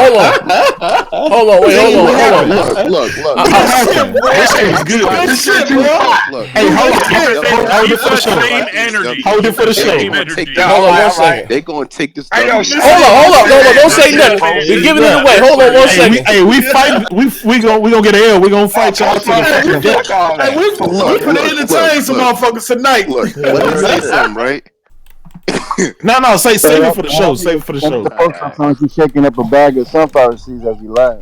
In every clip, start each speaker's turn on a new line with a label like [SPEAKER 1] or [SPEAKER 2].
[SPEAKER 1] Wait, hold on.
[SPEAKER 2] Look.
[SPEAKER 3] This shit's good.
[SPEAKER 2] This shit too hot.
[SPEAKER 3] Hey, hold it for the show. Hold it for the show.
[SPEAKER 1] Hold on 1 second.
[SPEAKER 2] They gonna take this.
[SPEAKER 1] Hold on. No, don't say nothing. We're giving it away. Hold on 1 second.
[SPEAKER 3] Hey, we fight. We gonna get an L. We gonna fight y'all to the death.
[SPEAKER 4] Hey, we finna entertain some motherfuckers tonight.
[SPEAKER 2] Look, let me say something, right?
[SPEAKER 3] No, save it for the show. Save it for the show.
[SPEAKER 5] Sometimes you shaking up a bag of sunflower seeds as you laugh.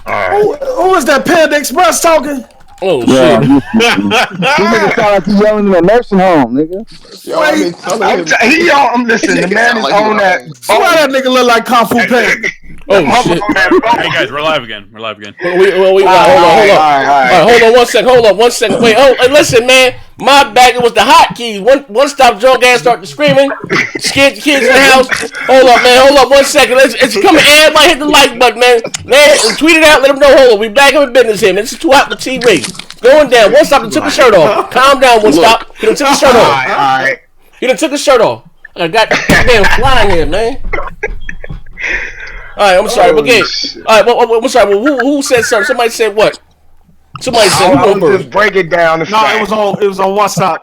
[SPEAKER 4] Who is that Panda Express talking?
[SPEAKER 1] Oh shit!
[SPEAKER 5] You niggas sound like you yelling in a nursing home, nigga.
[SPEAKER 6] Listen, the man is on that.
[SPEAKER 4] Why that nigga look like Kung Fu Panda?
[SPEAKER 1] Oh shit!
[SPEAKER 7] Hey guys, we're live again. Hold on.
[SPEAKER 1] Hold on 1 second. Wait, listen, man. My bag, it was the hotkeys. One stop drunk ass started screaming. Scared the kids in the house. Hold up 1 second. It's coming. Everybody hit the like button, man. Tweet it out. Let them know. Hold on. We back up in business here, man. This is too hot for TV. Going down. 1STOP took his shirt off. Calm down, 1STOP. He done took his shirt off.
[SPEAKER 6] All right.
[SPEAKER 1] He done took his shirt off. I got damn flying here, man. All right, I'm sorry. Again. All right, I'm sorry. Who said something? Somebody said what? Somebody said
[SPEAKER 6] I was just breaking down the fact.
[SPEAKER 4] It was on 1STOP.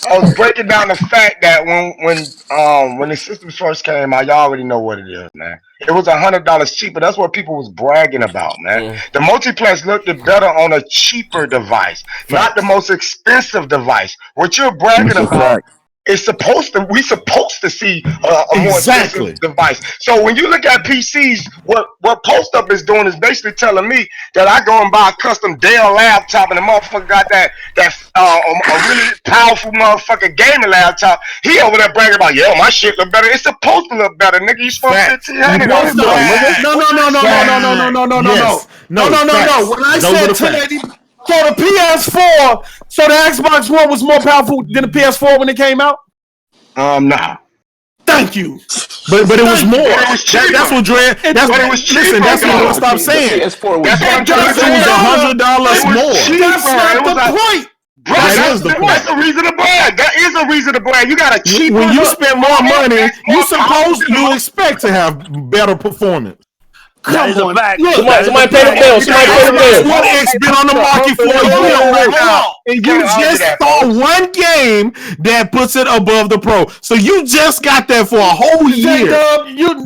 [SPEAKER 6] I was breaking down the fact that when the system first came out, y'all already know what it is, man. It was $100 cheaper. That's what people was bragging about, man. The multiplex looked better on a cheaper device, not the most expensive device. What you're bragging about. We supposed to see a more expensive device. So when you look at PCs, what PostUp is doing is basically telling me that I go and buy a custom Dell laptop and the motherfucker got that a really powerful motherfucking gaming laptop. He over there bragging about, my shit look better. It's supposed to look better, nigga. You spent $1,500.
[SPEAKER 4] No. When I said 1080. So the PS4, so the Xbox One was more powerful than the PS4 when it came out?
[SPEAKER 6] Nah.
[SPEAKER 4] Thank you.
[SPEAKER 3] But it was more. That's what Dre. That's what it was. Listen, that's what I'm stop saying.
[SPEAKER 2] PS4 was
[SPEAKER 3] It was $100 more.
[SPEAKER 4] That's not the point.
[SPEAKER 6] That's the reason to brag. That is a reason to brag. You got a cheaper.
[SPEAKER 3] When you spend more money, you expect to have better performance.
[SPEAKER 1] Come on. Somebody pay the bill.
[SPEAKER 3] That's what X been on the market for a year right now. And you just saw one game that puts it above the Pro. So you just got that for a whole year.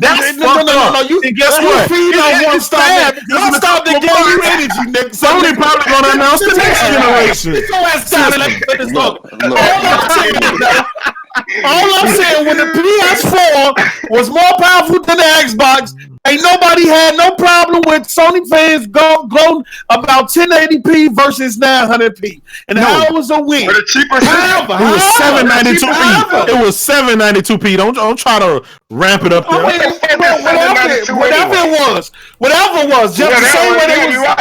[SPEAKER 3] That's fucked up. And guess what?
[SPEAKER 4] One-Stop to give you energy, nigga.
[SPEAKER 3] Sony probably gonna announce the next generation.
[SPEAKER 4] All I'm saying, when the PS4 was more powerful than the Xbox, ain't nobody had no problem with Sony fans going about 1080p versus 900p. And how it was a win.
[SPEAKER 6] For the cheaper
[SPEAKER 3] It was 792p. It was 792p. Don't try to ramp it up there.
[SPEAKER 4] Whatever it was, just the same way they was,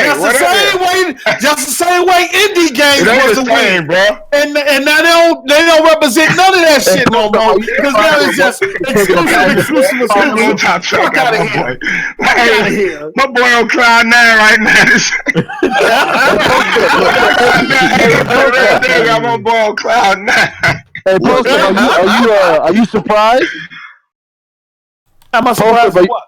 [SPEAKER 4] just the same way indie games was the win, bro. And now they don't represent none of that shit no more because now it's just exclusive. Fuck out of here.
[SPEAKER 6] My boy on Cloud 9 right now. I'm on boy on Cloud 9.
[SPEAKER 5] Hey, Poster, are you surprised?
[SPEAKER 4] Am I surprised for what?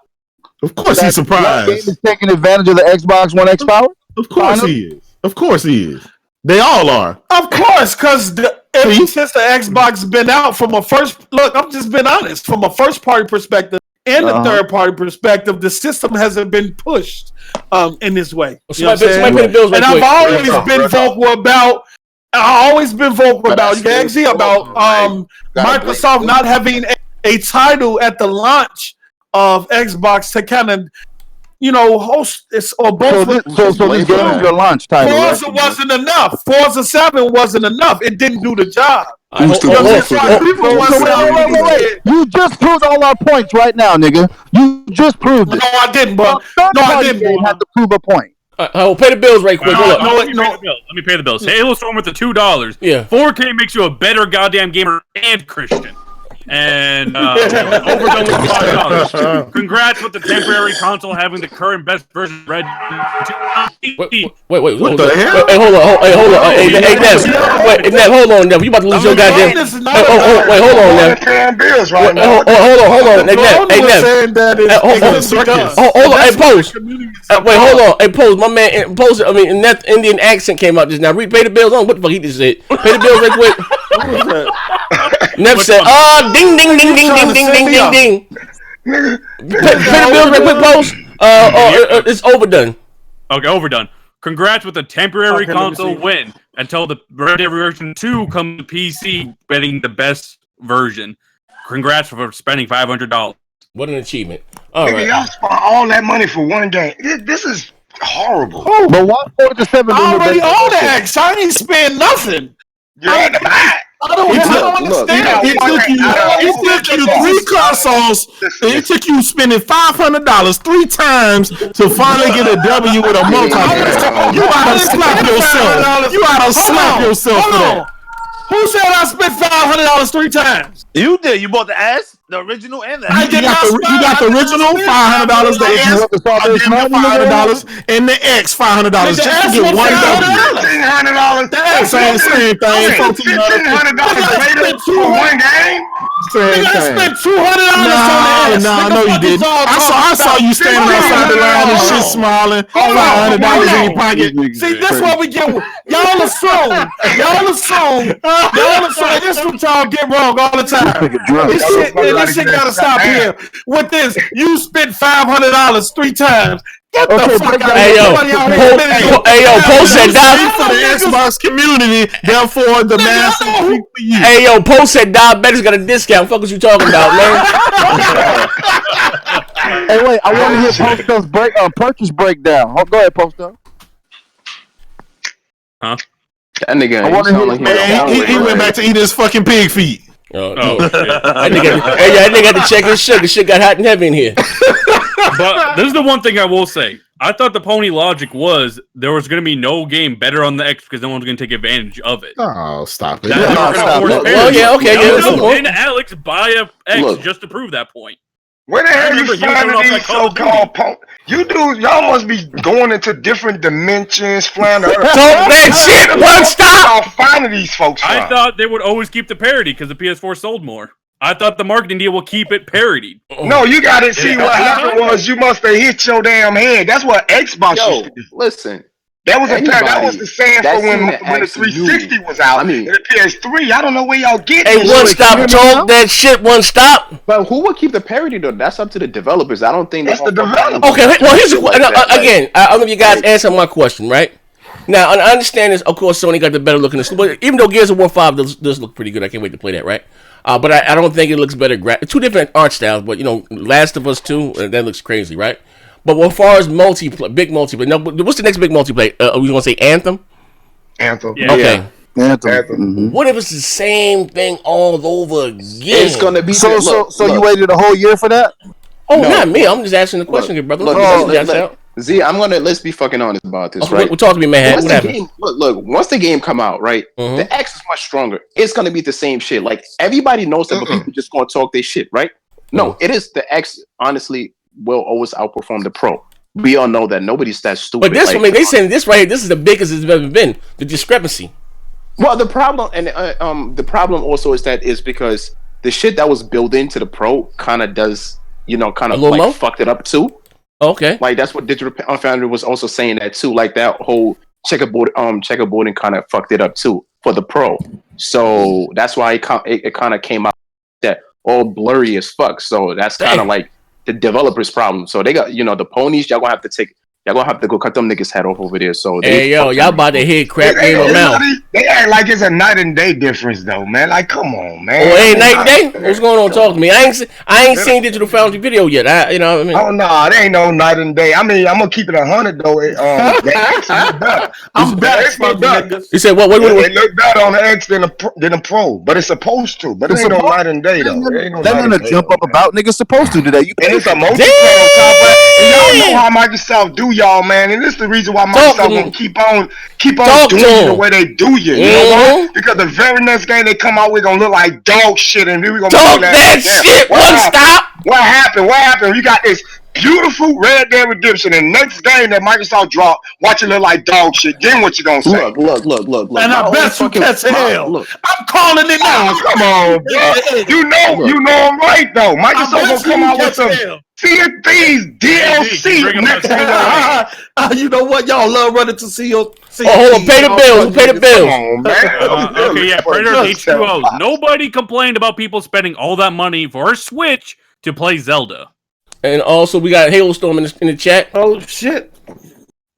[SPEAKER 3] Of course he's surprised.
[SPEAKER 5] He's taking advantage of the Xbox One X power?
[SPEAKER 3] Of course he is. Of course he is. They all are.
[SPEAKER 4] Of course, because since the Xbox been out from a I'm just being honest, from a first party perspective and a third party perspective, the system hasn't been pushed in this way. And I've always been vocal about Microsoft not having a title at the launch of Xbox to kind of host this or both.
[SPEAKER 5] So this game is your launch title.
[SPEAKER 4] Forza wasn't enough. Forza 7 wasn't enough. It didn't do the job.
[SPEAKER 5] You just proved all our points right now, nigga. You just proved it.
[SPEAKER 4] No, I didn't, bro. No, I didn't.
[SPEAKER 5] You have to prove a point.
[SPEAKER 1] I'll pay the bills right quick.
[SPEAKER 7] Let me pay the bills. Halo Storm with the $2.
[SPEAKER 1] Yeah.
[SPEAKER 7] 4K makes you a better goddamn gamer and Christian. And overdone with $5. Congrats with the temporary console having the current best version read.
[SPEAKER 1] Wait,
[SPEAKER 3] What the hell?
[SPEAKER 1] hold on. Hey, Nev, hold on, Nev. You about to lose your goddamn. Wait, hold on, Nev. Hold on. Hey, Nev. Hold on. Hey, Post. Wait, hold on. Hey, Post. My man, Post. I mean, that Indian accent came out just now. Pay the bills on. What the fuck he just said? Pay the bills real quick. Nev said, ding. Pay the bills real quick, Post. It's overdone.
[SPEAKER 7] Okay, overdone. Congrats with the temporary console win until the Red Dead Redemption 2 comes to PC, getting the best version. Congrats for spending $500.
[SPEAKER 1] What an achievement!
[SPEAKER 6] Y'all spent all that money for one game. This is horrible.
[SPEAKER 5] Oh, but why 47?
[SPEAKER 4] I already own that. I ain't spend nothing.
[SPEAKER 6] You're in the back.
[SPEAKER 4] I don't understand.
[SPEAKER 3] It took you 3 consoles. It took you spending $500 3 times to finally get a W with a multi-player. You ought to slap yourself. You ought to slap yourself for that.
[SPEAKER 4] Who said I spent $500 3 times?
[SPEAKER 8] You did. You bought the ass, the original, and the
[SPEAKER 3] You got the original $500, the S $500, and the X $500 just to get one W.
[SPEAKER 6] $1,500.
[SPEAKER 3] Same thing.
[SPEAKER 6] $1,500 for one game.
[SPEAKER 3] I
[SPEAKER 4] spent $200 on the S.
[SPEAKER 3] No, you didn't. I saw you standing outside the line and shit smiling. $500 in your pocket.
[SPEAKER 4] See, that's what we get. Y'all assume. This is what y'all get wrong all the time. This shit gotta stop here. With this, you spent $500 3 times. Get the fuck out of here.
[SPEAKER 1] Hey yo, Post said
[SPEAKER 3] for the Xbox community, therefore the master for you.
[SPEAKER 1] Hey yo, Post said diabetics got a discount. Fuck what you talking about, man?
[SPEAKER 5] Hey, wait, I want to hear Post's purchase breakdown. Go ahead, Post.
[SPEAKER 7] Huh?
[SPEAKER 2] That nigga,
[SPEAKER 5] I want to hear.
[SPEAKER 3] Man, he went back to eat his fucking pig feet.
[SPEAKER 1] That nigga had to check his shit. The shit got hot and heavy in here.
[SPEAKER 7] But this is the one thing I will say. I thought the pony logic was there was going to be no game better on the X because no one's going to take advantage of it.
[SPEAKER 3] Oh, stop it.
[SPEAKER 7] Didn't Alex buy a X just to prove that point?
[SPEAKER 6] Where the hell you finding these so-called ponies? Y'all must be going into different dimensions, flying the earth.
[SPEAKER 1] Talk that shit, 1STOP!
[SPEAKER 6] Y'all finding these folks
[SPEAKER 7] I thought they would always keep the parity because the PS4 sold more. I thought the marketing deal will keep it parodied.
[SPEAKER 6] No, you gotta see what happened was you must have hit your damn head. That's what Xbox used to do.
[SPEAKER 2] Listen.
[SPEAKER 6] That was the saying for when the 360 was out. I mean, the PS3. I don't know where y'all get.
[SPEAKER 1] Hey, 1STOP, talk that shit. 1STOP.
[SPEAKER 2] But who would keep the parity though? That's up to the developers. I don't think
[SPEAKER 6] that's the developers.
[SPEAKER 1] Okay, well here's again. I'll let you guys answer my question, right? Now, I understand this. Of course, Sony got the better looking. But even though Gears of War 5 does look pretty good, I can't wait to play that, right? But I don't think it looks better. Two different art styles, but Last of Us 2, that looks crazy, right? But as far as big multiplayer, no, what's the next big multiplayer? We want to say Anthem?
[SPEAKER 6] Anthem.
[SPEAKER 7] Yeah.
[SPEAKER 1] Okay.
[SPEAKER 5] Anthem.
[SPEAKER 2] Mm-hmm.
[SPEAKER 1] What if it's the same thing all over again?
[SPEAKER 2] It's gonna be
[SPEAKER 5] so you waited a whole year for that?
[SPEAKER 1] Oh, no. Not me. I'm just asking the question, here, brother.
[SPEAKER 2] Z, let's be fucking honest about this, right?
[SPEAKER 1] Well, talk to me, man.
[SPEAKER 2] Once the game come out, right? Mm-hmm. The X is much stronger. It's gonna be the same shit. Like everybody knows that, but people just gonna talk their shit, right? No, it is the X. Honestly, will always outperform the Pro. We all know that. Nobody's that stupid.
[SPEAKER 1] But this, they saying this right here. This is the biggest it's ever been. The discrepancy.
[SPEAKER 2] Well, the problem also is because the shit that was built into the Pro kind of does, fucked it up too.
[SPEAKER 1] Okay.
[SPEAKER 2] Like that's what Digital Foundry was also saying that too. Like that whole checkerboarding kind of fucked it up too for the Pro. So that's why it kind of came out that all blurry as fuck. So that's kind of like the developers' problem. So they got the ponies. Y'all gonna have to go cut them niggas head off over there. So
[SPEAKER 1] y'all about to hit Crapgamer now.
[SPEAKER 6] They act like it's a night and day difference though, man. Like, come on, man.
[SPEAKER 1] Oh, ain't night and day? What's going on? Talk to me. I ain't seen Digital Foundry video yet. You know what I mean?
[SPEAKER 6] Oh no, there ain't no night and day. I mean, I'm gonna keep it 100 though. The X is better.
[SPEAKER 3] I'm better.
[SPEAKER 1] You said what?
[SPEAKER 6] It look better on the X than the Pro, but it's supposed to. But it ain't no night and day though.
[SPEAKER 5] They're gonna jump up about niggas supposed to today.
[SPEAKER 6] And it's a multiplayer on top of it. Y'all know how Microsoft do y'all, man, and this is the reason why Microsoft gonna keep on doing you the way they do you. You know why? Because the very next game they come out with gonna look like dog shit, and then we gonna
[SPEAKER 1] dog that shit. One stop.
[SPEAKER 6] What happened? You got this beautiful Red Dead Redemption, and next game that Microsoft drop, watch it look like dog shit. Then what you gonna say?
[SPEAKER 2] Look.
[SPEAKER 4] And I bet you catch hell.
[SPEAKER 2] Look.
[SPEAKER 4] I'm calling it now.
[SPEAKER 6] Come on, bro. You know I'm right though. Microsoft gonna come out with some Sea of Thieves DLC next time.
[SPEAKER 4] You know what? Y'all love running to Sea of Thieves.
[SPEAKER 1] Hold on, pay the bills. Pay the bills.
[SPEAKER 6] Come on, man.
[SPEAKER 7] Okay, yeah, Predator H2O. Nobody complained about people spending all that money for a Switch to play Zelda.
[SPEAKER 1] And also, we got Halo Storm in the chat.
[SPEAKER 4] Oh, shit.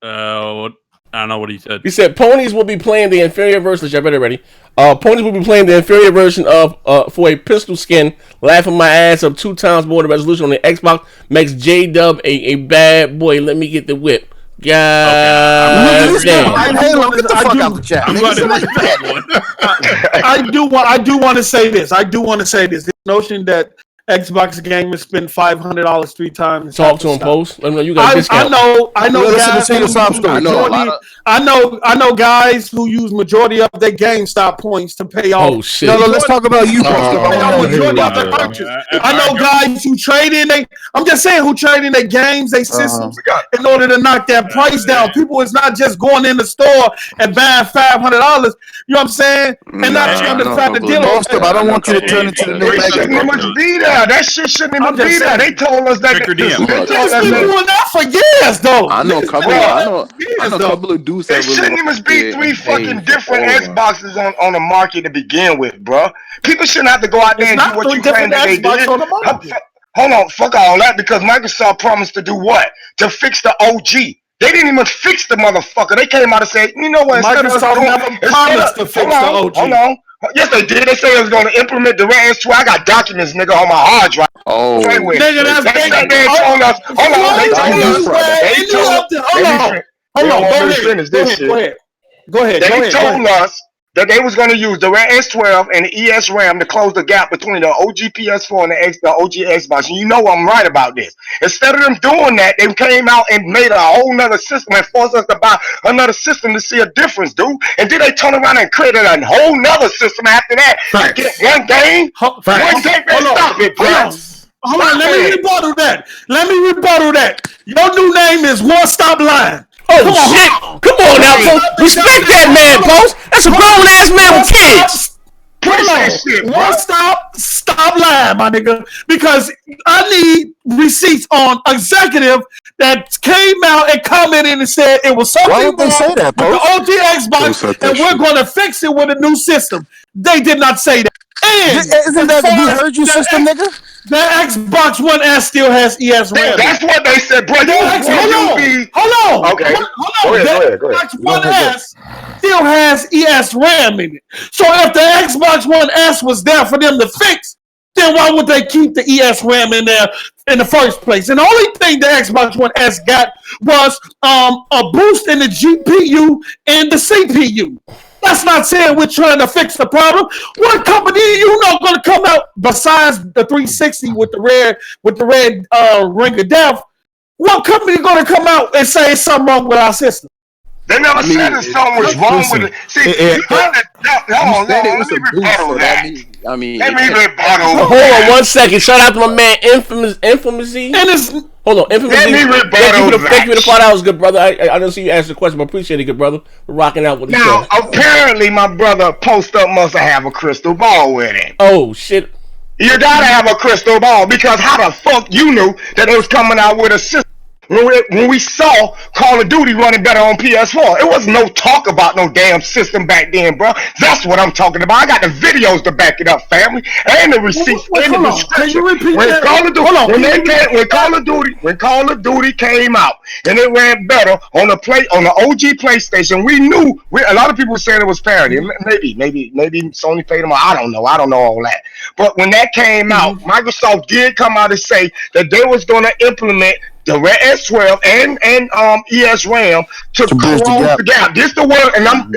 [SPEAKER 7] I don't know what he said.
[SPEAKER 1] He said ponies will be playing the inferior version, which I read already. Ponies will be playing the inferior version of for a pistol skin. Laughing my ass up 2 times more the resolution on the Xbox makes J-Dub a bad boy. Let me get the whip. God damn.
[SPEAKER 5] Halo, get the fuck out the chat.
[SPEAKER 4] I do want to say this. This notion that Xbox gamers spend $500 3 times.
[SPEAKER 1] Talk to him, post. Let me know you got a discount.
[SPEAKER 4] I know guys who use majority of their GameStop points to pay off.
[SPEAKER 1] Oh shit!
[SPEAKER 5] No, let's talk about you.
[SPEAKER 4] I know guys who trade in I'm just saying who trade in their games, their systems in order to knock that price down. People is not just going in the store and buying $500. You know what I'm saying? And not trying to find the deal.
[SPEAKER 5] I don't want you to turn into the new
[SPEAKER 6] Mega. That shit shouldn't even be there. They told us that.
[SPEAKER 4] They've been doing that for years, though.
[SPEAKER 2] I know a couple of dudes.
[SPEAKER 6] There shouldn't even be 3 fucking different Xboxes on the market to begin with, bro. People shouldn't have to go out there and do what you claim that they did. Hold on, fuck all that, because Microsoft promised to do what? To fix the OG. They didn't even fix the motherfucker. They came out and said, you know what?
[SPEAKER 4] Microsoft never promised to fix the OG.
[SPEAKER 6] Hold on. Yes, they did. They said it was going to implement the Red S2. I got documents, nigga, on my hard drive.
[SPEAKER 2] Oh,
[SPEAKER 6] nigga, that's they told us. Hold on. Go ahead. They told us that they was going to use the Red S12 and the ES RAM to close the gap between the OG PS4 and the OG Xbox. And you know I'm right about this. Instead of them doing that, they came out and made a whole nother system and forced us to buy another system to see a difference, dude. And then they turn around and created a whole nother system after that. Get one game. Stop it, bro.
[SPEAKER 4] Hold on, let me rebuttal that. Your new name is 1STOP Line.
[SPEAKER 1] Oh shit! Come on now, Post. Respect that man, Post. That's a grown ass man with kids.
[SPEAKER 4] Stop lying, my nigga. Because I need receipts on executive that came out and commented and said it was something wrong with the OG Xbox and we're going to fix it with a new system. They did not say that. And
[SPEAKER 5] isn't that the We Heard You system, nigga?
[SPEAKER 4] The Xbox One S still has ES RAM.
[SPEAKER 6] That's what they said, bro.
[SPEAKER 4] Hold on.
[SPEAKER 6] Okay.
[SPEAKER 4] Go ahead. Xbox One S still has ES RAM in it. So if the Xbox One S was there for them to fix, then why would they keep the ES RAM in there in the first place? And the only thing the Xbox One S got was a boost in the GPU and the CPU. That's not saying we're trying to fix the problem. What company you know going to come out besides the 360 with the red ring of death? What company going to come out and say something wrong with our system?
[SPEAKER 6] They never said that something was wrong with it. See, let me rebuttal.
[SPEAKER 1] Hold on 1 second. Shout out to my man Infamousy. Hold on, Infamousy.
[SPEAKER 6] Let me rebuttal.
[SPEAKER 1] Thank you for the $5, good brother. I don't see you ask the question, but appreciate it, good brother. We're rocking out with the
[SPEAKER 6] show. Now, apparently, my brother Post Up must have a crystal ball with him.
[SPEAKER 1] Oh shit!
[SPEAKER 6] You gotta have a crystal ball, because how the fuck you knew that it was coming out with a system? When we saw Call of Duty running better on PS4, it was no talk about no damn system back then, bro. That's what I'm talking about. I got the videos to back it up, family, and the receipts and the description. When Call of Duty came out and it ran better on the OG PlayStation, we knew. A lot of people were saying it was parody. Maybe Sony paid them. I don't know all that. But when that came out, Microsoft did come out and say that they was going to implement the Red S12 and ES RAM to close the gap. This the word, and I'm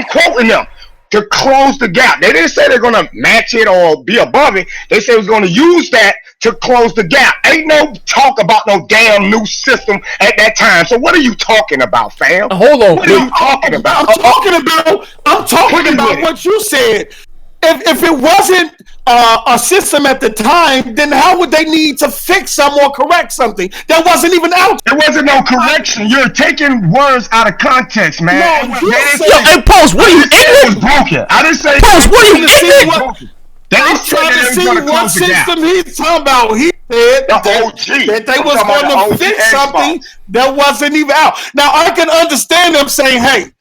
[SPEAKER 6] quoting them. to close the gap. They didn't say they're going to match it or be above it. They said it was going to use that to close the gap. Ain't no talk about no damn new system at that time. So what are you talking about, fam?
[SPEAKER 1] Hold on.
[SPEAKER 6] What are you talking about?
[SPEAKER 4] I'm talking about what you said. If it wasn't a system at the time, then how would they need to fix something or correct something that wasn't even out?
[SPEAKER 6] There wasn't no correction. You're taking words out of context, man.
[SPEAKER 1] Yo, hey, Post, what are you
[SPEAKER 6] it was broken. I didn't say
[SPEAKER 1] Post, what are you
[SPEAKER 6] ignorant?
[SPEAKER 4] I'm trying to see what system he's talking about. He said that they was going to fix something that wasn't even out. Now, I can understand them saying, hey,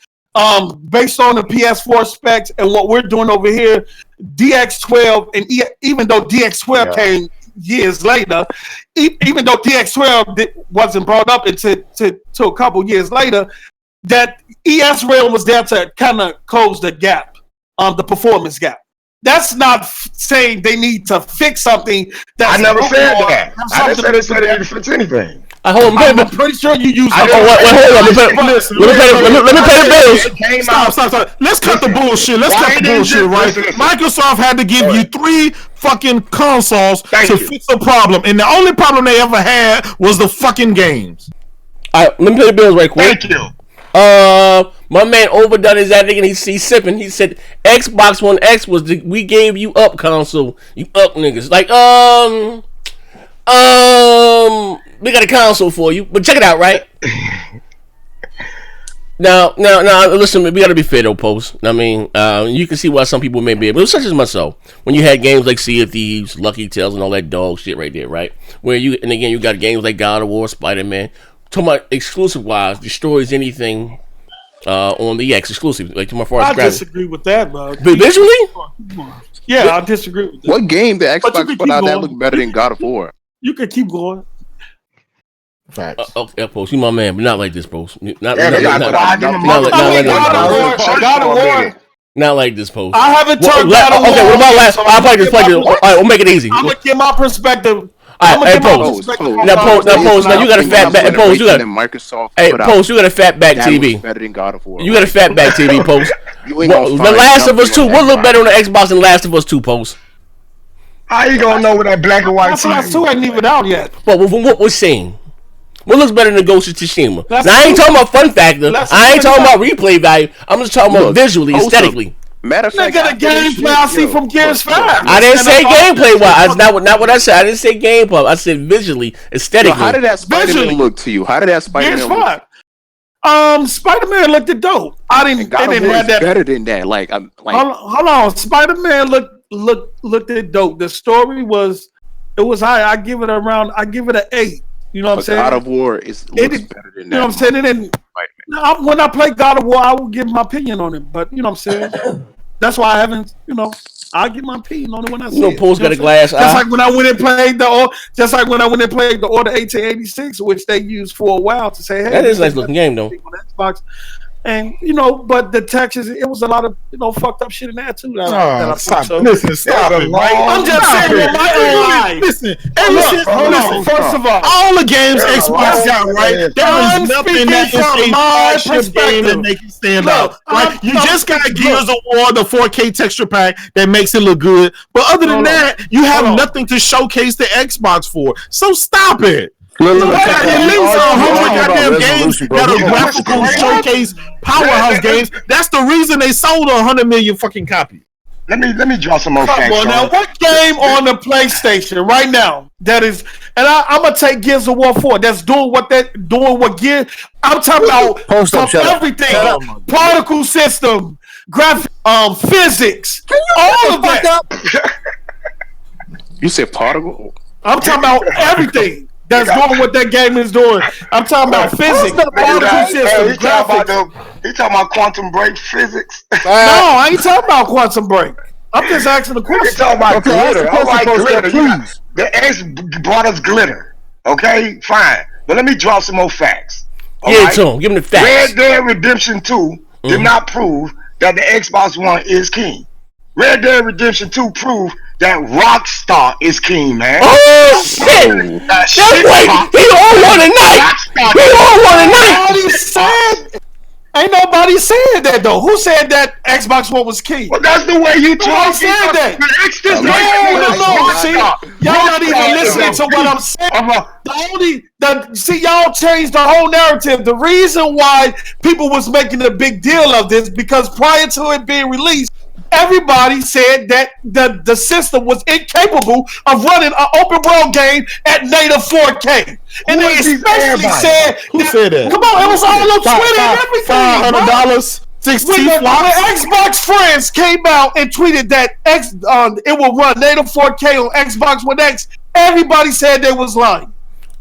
[SPEAKER 4] based on the PS4 specs and what we're doing over here, DX12, and even though DX12 came years later, even though DX12 wasn't brought up until a couple years later, that ES Rail was there to kind of close the gap, the performance gap. That's not saying they need to fix something.
[SPEAKER 6] I never said that. I didn't say they said they need to fix anything.
[SPEAKER 4] I'm pretty sure you used.
[SPEAKER 1] Hold on. Let me pay the bills.
[SPEAKER 3] Stop. Let's cut the bullshit. Right? Microsoft had to give you 3 fucking consoles to fix the problem, and the only problem they ever had was the fucking games.
[SPEAKER 1] All right, let me pay the bills right quick.
[SPEAKER 6] Thank you.
[SPEAKER 1] My man overdone his acting and he's sipping. He said Xbox One X was the we gave you up console. You up niggas. Like, we got a console for you, but check it out, right? Now, listen, we gotta be fair though, Post. I mean, you can see why some people may be able, such as myself, when you had games like Sea of Thieves, Lucky Tales, and all that dog shit right there, right? Where you got games like God of War, Spider-Man. Talking about exclusive wise, destroys anything on the X exclusive. Like to my far as
[SPEAKER 4] I disagree with that, bro.
[SPEAKER 1] Visually?
[SPEAKER 4] Yeah, I disagree with that.
[SPEAKER 2] What game did Xbox put out that looked better than God of War?
[SPEAKER 4] You can keep going.
[SPEAKER 3] Facts.
[SPEAKER 1] Okay, Post, you my man, but not like this, Post. Not like this, Post.
[SPEAKER 4] I haven't turned God of War.
[SPEAKER 1] Okay, what about last? I'll play this. All right, we'll make it easy.
[SPEAKER 4] I'm gonna give my perspective.
[SPEAKER 1] Hey, Post. Now you got a fat back. Post, you got
[SPEAKER 2] Microsoft.
[SPEAKER 1] Hey, Post, you got a fat back TV.
[SPEAKER 2] Better than God of War.
[SPEAKER 1] You got a fat back TV, Post. The Last of Us 2. What look better on the Xbox than Last of Us 2, Post?
[SPEAKER 6] How you gonna know with that black and white
[SPEAKER 4] Last of Us 2 ain't even out yet.
[SPEAKER 1] But what we're seeing. What looks better than Ghost of Tsushima? Now, I ain't talking about fun factor. I ain't talking about replay value. I'm just talking about visually, aesthetically.
[SPEAKER 2] Matter of fact,
[SPEAKER 4] the gameplay I see from Gears 5.
[SPEAKER 1] I didn't say gameplay wise. That's not what I said. I didn't say gameplay. I said visually, aesthetically.
[SPEAKER 2] How did that Spider-Man look to you? How did that Spider-Man
[SPEAKER 4] look? Spider-Man looked dope. I didn't have that.
[SPEAKER 2] Better than that.
[SPEAKER 4] Hold on. Spider-Man looked at dope. The story was high. I give it an 8. You know what I'm saying?
[SPEAKER 2] God of War looks better than that.
[SPEAKER 4] You know what I'm saying? When I play God of War, I will give my opinion on it. But you know what I'm saying? That's why I haven't, I'll give my opinion on it when I see it.
[SPEAKER 1] Paul's got a glass eye.
[SPEAKER 4] Just like when I went and played the Order 1886, which they used for a while to say, hey,
[SPEAKER 1] that is a nice looking game though.
[SPEAKER 4] On Xbox. And but the textures, it was a lot of fucked up shit in there too.
[SPEAKER 3] Stop
[SPEAKER 4] it.
[SPEAKER 3] I'm
[SPEAKER 4] just saying with my own eyes. Listen. First of
[SPEAKER 3] all the games Xbox got right, there is nothing that is a flagship game that makes it stand out. Right? You just got Gears of War, the 4K texture pack that makes it look good, but other than that, you have nothing to showcase the Xbox for. So stop it. At least 100 goddamn games that are graphical showcase powerhouse games. That's the reason they sold 100 million fucking copies.
[SPEAKER 6] Let me draw some more facts.
[SPEAKER 4] Well, now what game on the PlayStation right now that is, and I'm gonna take Gears of War 4. That's doing what Gears. I'm talking about everything, particle system, graphic, physics, all of that.
[SPEAKER 2] You said particle?
[SPEAKER 4] I'm talking about everything. That's doing what that game is doing. I'm talking about physics.
[SPEAKER 6] He talking about Quantum Break physics.
[SPEAKER 4] No, I ain't talking about Quantum Break. I'm just asking the question.
[SPEAKER 6] He's talking about glitter. I like glitter. The X brought us glitter. Okay, fine. But let me drop some more facts.
[SPEAKER 1] Yeah, so give me the facts.
[SPEAKER 6] Red Dead Redemption 2 did not prove that the Xbox One is king. Red Dead Redemption 2 proved that Rockstar is king, man.
[SPEAKER 1] Oh shit! That's right. He all won a night.
[SPEAKER 4] Ain't nobody said that though? Who said that Xbox One was key?
[SPEAKER 6] Well, that's the way you talk.
[SPEAKER 4] Who said that? No. See, y'all not even listening to what I'm saying. See, y'all changed the whole narrative. The reason why people was making a big deal of this because prior to it being released, everybody said that the system was incapable of running an open world game at native 4K. And they especially said,
[SPEAKER 3] who said that?
[SPEAKER 4] Come on, it was all on Twitter and everything.
[SPEAKER 3] $500, 16
[SPEAKER 4] when
[SPEAKER 3] flops.
[SPEAKER 4] Xbox Friends came out and tweeted that it will run native 4K on Xbox One X, everybody said they was lying.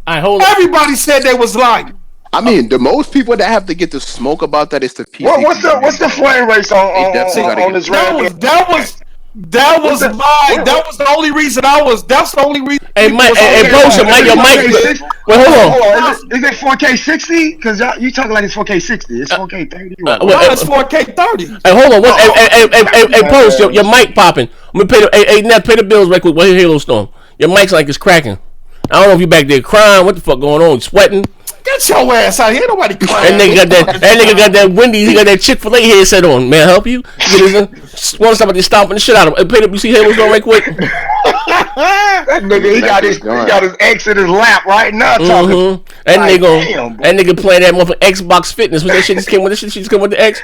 [SPEAKER 4] Everybody said they was lying.
[SPEAKER 2] I mean, the most people that have to get the smoke about that is the PC.
[SPEAKER 6] What's the frame rates on this?
[SPEAKER 4] That was the only reason That's the only reason.
[SPEAKER 1] Hey, Mike, your mic. Wait, hold on.
[SPEAKER 6] Is it 4K 60? Because you talking like it's 4K 60. It's 4K 30.
[SPEAKER 4] No, it's 4K 30.
[SPEAKER 1] Hey, hold on. Hey, Post, your mic popping. I'm gonna pay the bills right quick. Wait, Halo Storm. Your mic's like it's cracking. I don't know if you back there crying. What the fuck going on? Sweating?
[SPEAKER 4] Get your ass out here. Ain't nobody crying.
[SPEAKER 1] That nigga got that Wendy's. He got that Chick-fil-A headset on. May I help you? Want somebody stomping the shit out of him. You see Halo Storm right quick?
[SPEAKER 6] That nigga, he got his X in his lap right now.
[SPEAKER 1] That nigga playing that motherfucking Xbox Fitness. When that shit just came with the X.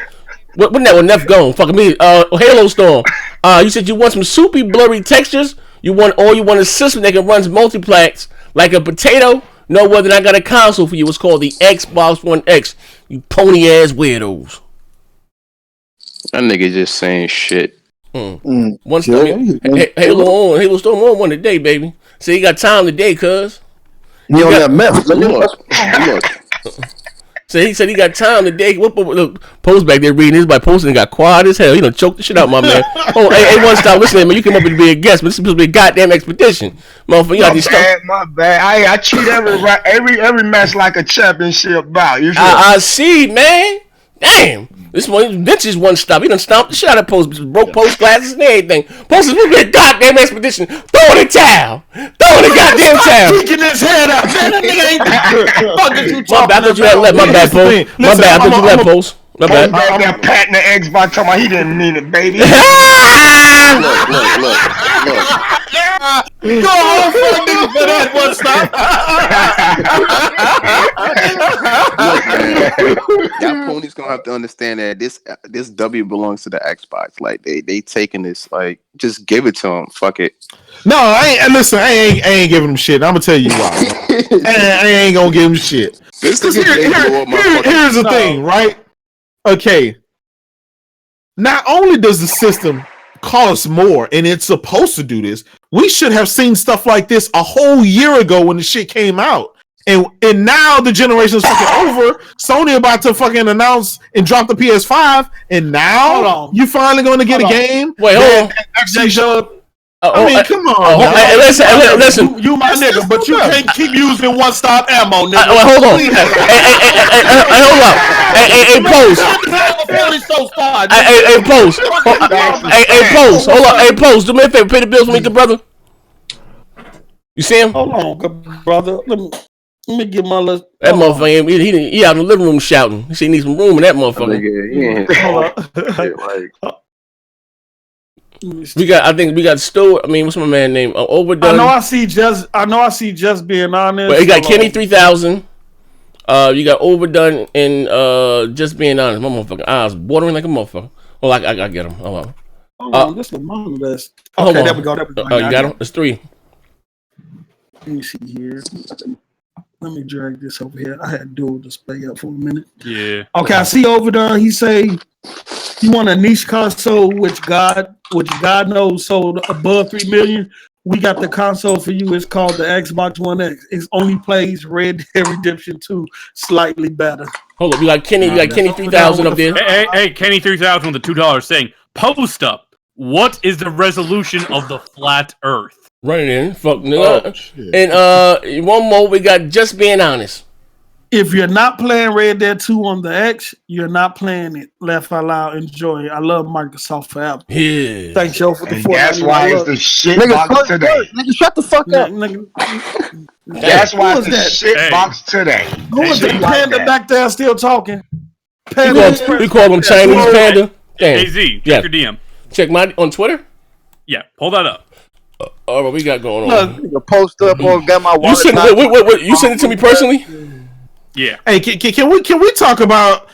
[SPEAKER 1] When that one Neff gone? Fucking me. Halo Storm. You said you want some soupy, blurry textures. You want a system that can run multiplex like a potato. No, whether I got a console for you. It's called the Xbox One X. You pony ass weirdos.
[SPEAKER 2] That nigga just saying shit.
[SPEAKER 1] One stop. Halo Storm on one today, baby. So you got time today, cuz.
[SPEAKER 5] You don't have meth.
[SPEAKER 2] Look.
[SPEAKER 1] So he said he got time today. Look, Post back there reading this by posting and got quiet as hell. He done choked the shit out, my man. Oh, hey, 1STOP, listen, man. You came up here to be a guest, but this is supposed to be a goddamn expedition. Motherfucker, you got these stuff.
[SPEAKER 6] My bad. I treat every match like a championship bout. You sure?
[SPEAKER 1] I see, man. Damn. This one, bitches 1STOP. He done stomped the shit out of Post. Broke Post glasses and everything. Post is supposed to be a goddamn expedition. Throw in the towel. Throw in the goddamn towel.
[SPEAKER 4] Kicking his head out. Man, that nigga ain't fuck is you talking
[SPEAKER 1] I thought you had left. My bad, Post. My bad. I thought you left, Post. My bad.
[SPEAKER 6] I'm there patting the Xbox talking about he didn't mean it, baby.
[SPEAKER 2] Look.
[SPEAKER 4] Go home for a nigga for that 1STOP.
[SPEAKER 2] Y'all ponies gonna have to understand that this W belongs to the Xbox. Like they taking this, like just give it to them. Fuck it.
[SPEAKER 3] No, I ain't giving them shit. I'm gonna tell you why. I ain't gonna give them shit. Here's the thing, right? Okay. Not only does the system cost more, and it's supposed to do this, we should have seen stuff like this a whole year ago when the shit came out. And now the generation is fucking over. Sony about to fucking announce and drop the PS5, and now you finally going to get a game.
[SPEAKER 1] Wait, hold on.
[SPEAKER 3] I mean, come on.
[SPEAKER 1] Listen.
[SPEAKER 4] You my nigga, but you can't keep using 1STOP ammo, nigga.
[SPEAKER 1] Hold on. Hold up. Hey, Post. Hey, Post. Hey, Post. Hold up. Hey, Post. Do me a favor. Pay the bills for me, good brother. You see him?
[SPEAKER 4] Hold on, good brother. Let me get my list.
[SPEAKER 1] That motherfucker, he out in the living room shouting. He said he needs some room in that motherfucker. I think we got Stu. I mean, what's my man name? Overdone.
[SPEAKER 4] I know I see just being honest.
[SPEAKER 1] But you got Kenny 3000. You got Overdone and just being honest. My motherfucking eyes watering like a motherfucker. Oh, I get him. Hold
[SPEAKER 4] on. This is my list. Okay, there we go.
[SPEAKER 1] Oh, you got him? It's 3.
[SPEAKER 4] Let me see here. Let me drag this over here. I had dual display up for a minute.
[SPEAKER 7] Yeah.
[SPEAKER 4] Okay, I see Overdone. He say you want a niche console, which God knows sold above 3 million. We got the console for you. It's called the Xbox One X. It only plays Red Dead Redemption 2 slightly better.
[SPEAKER 1] Hold up, you got Kenny 3000 up there.
[SPEAKER 7] Hey, Kenny 3000 with the $2 saying, post up. What is the resolution of the flat Earth?
[SPEAKER 1] Running in, fuck nigga. And one more, we got just being honest.
[SPEAKER 4] If you're not playing Red Dead 2 on the X, you're not playing it. Laugh out loud, enjoy it. I love Microsoft forever.
[SPEAKER 1] Yeah.
[SPEAKER 4] Thanks, yo, for the
[SPEAKER 6] That's why it's the shit box today.
[SPEAKER 5] Nigga, shut the fuck up.
[SPEAKER 6] That's why it's the shit box today.
[SPEAKER 4] Who is the panda back there still talking?
[SPEAKER 1] We call them Chinese panda. Damn.
[SPEAKER 7] AZ, check
[SPEAKER 1] Yeah.
[SPEAKER 7] your DM.
[SPEAKER 1] Check my on Twitter.
[SPEAKER 7] Yeah, pull that up.
[SPEAKER 1] All right, what we got going on?
[SPEAKER 5] You post up or got my
[SPEAKER 1] You
[SPEAKER 5] wallet.
[SPEAKER 1] send wait. You send it to me personally?
[SPEAKER 7] Yeah.
[SPEAKER 3] Hey, can we talk about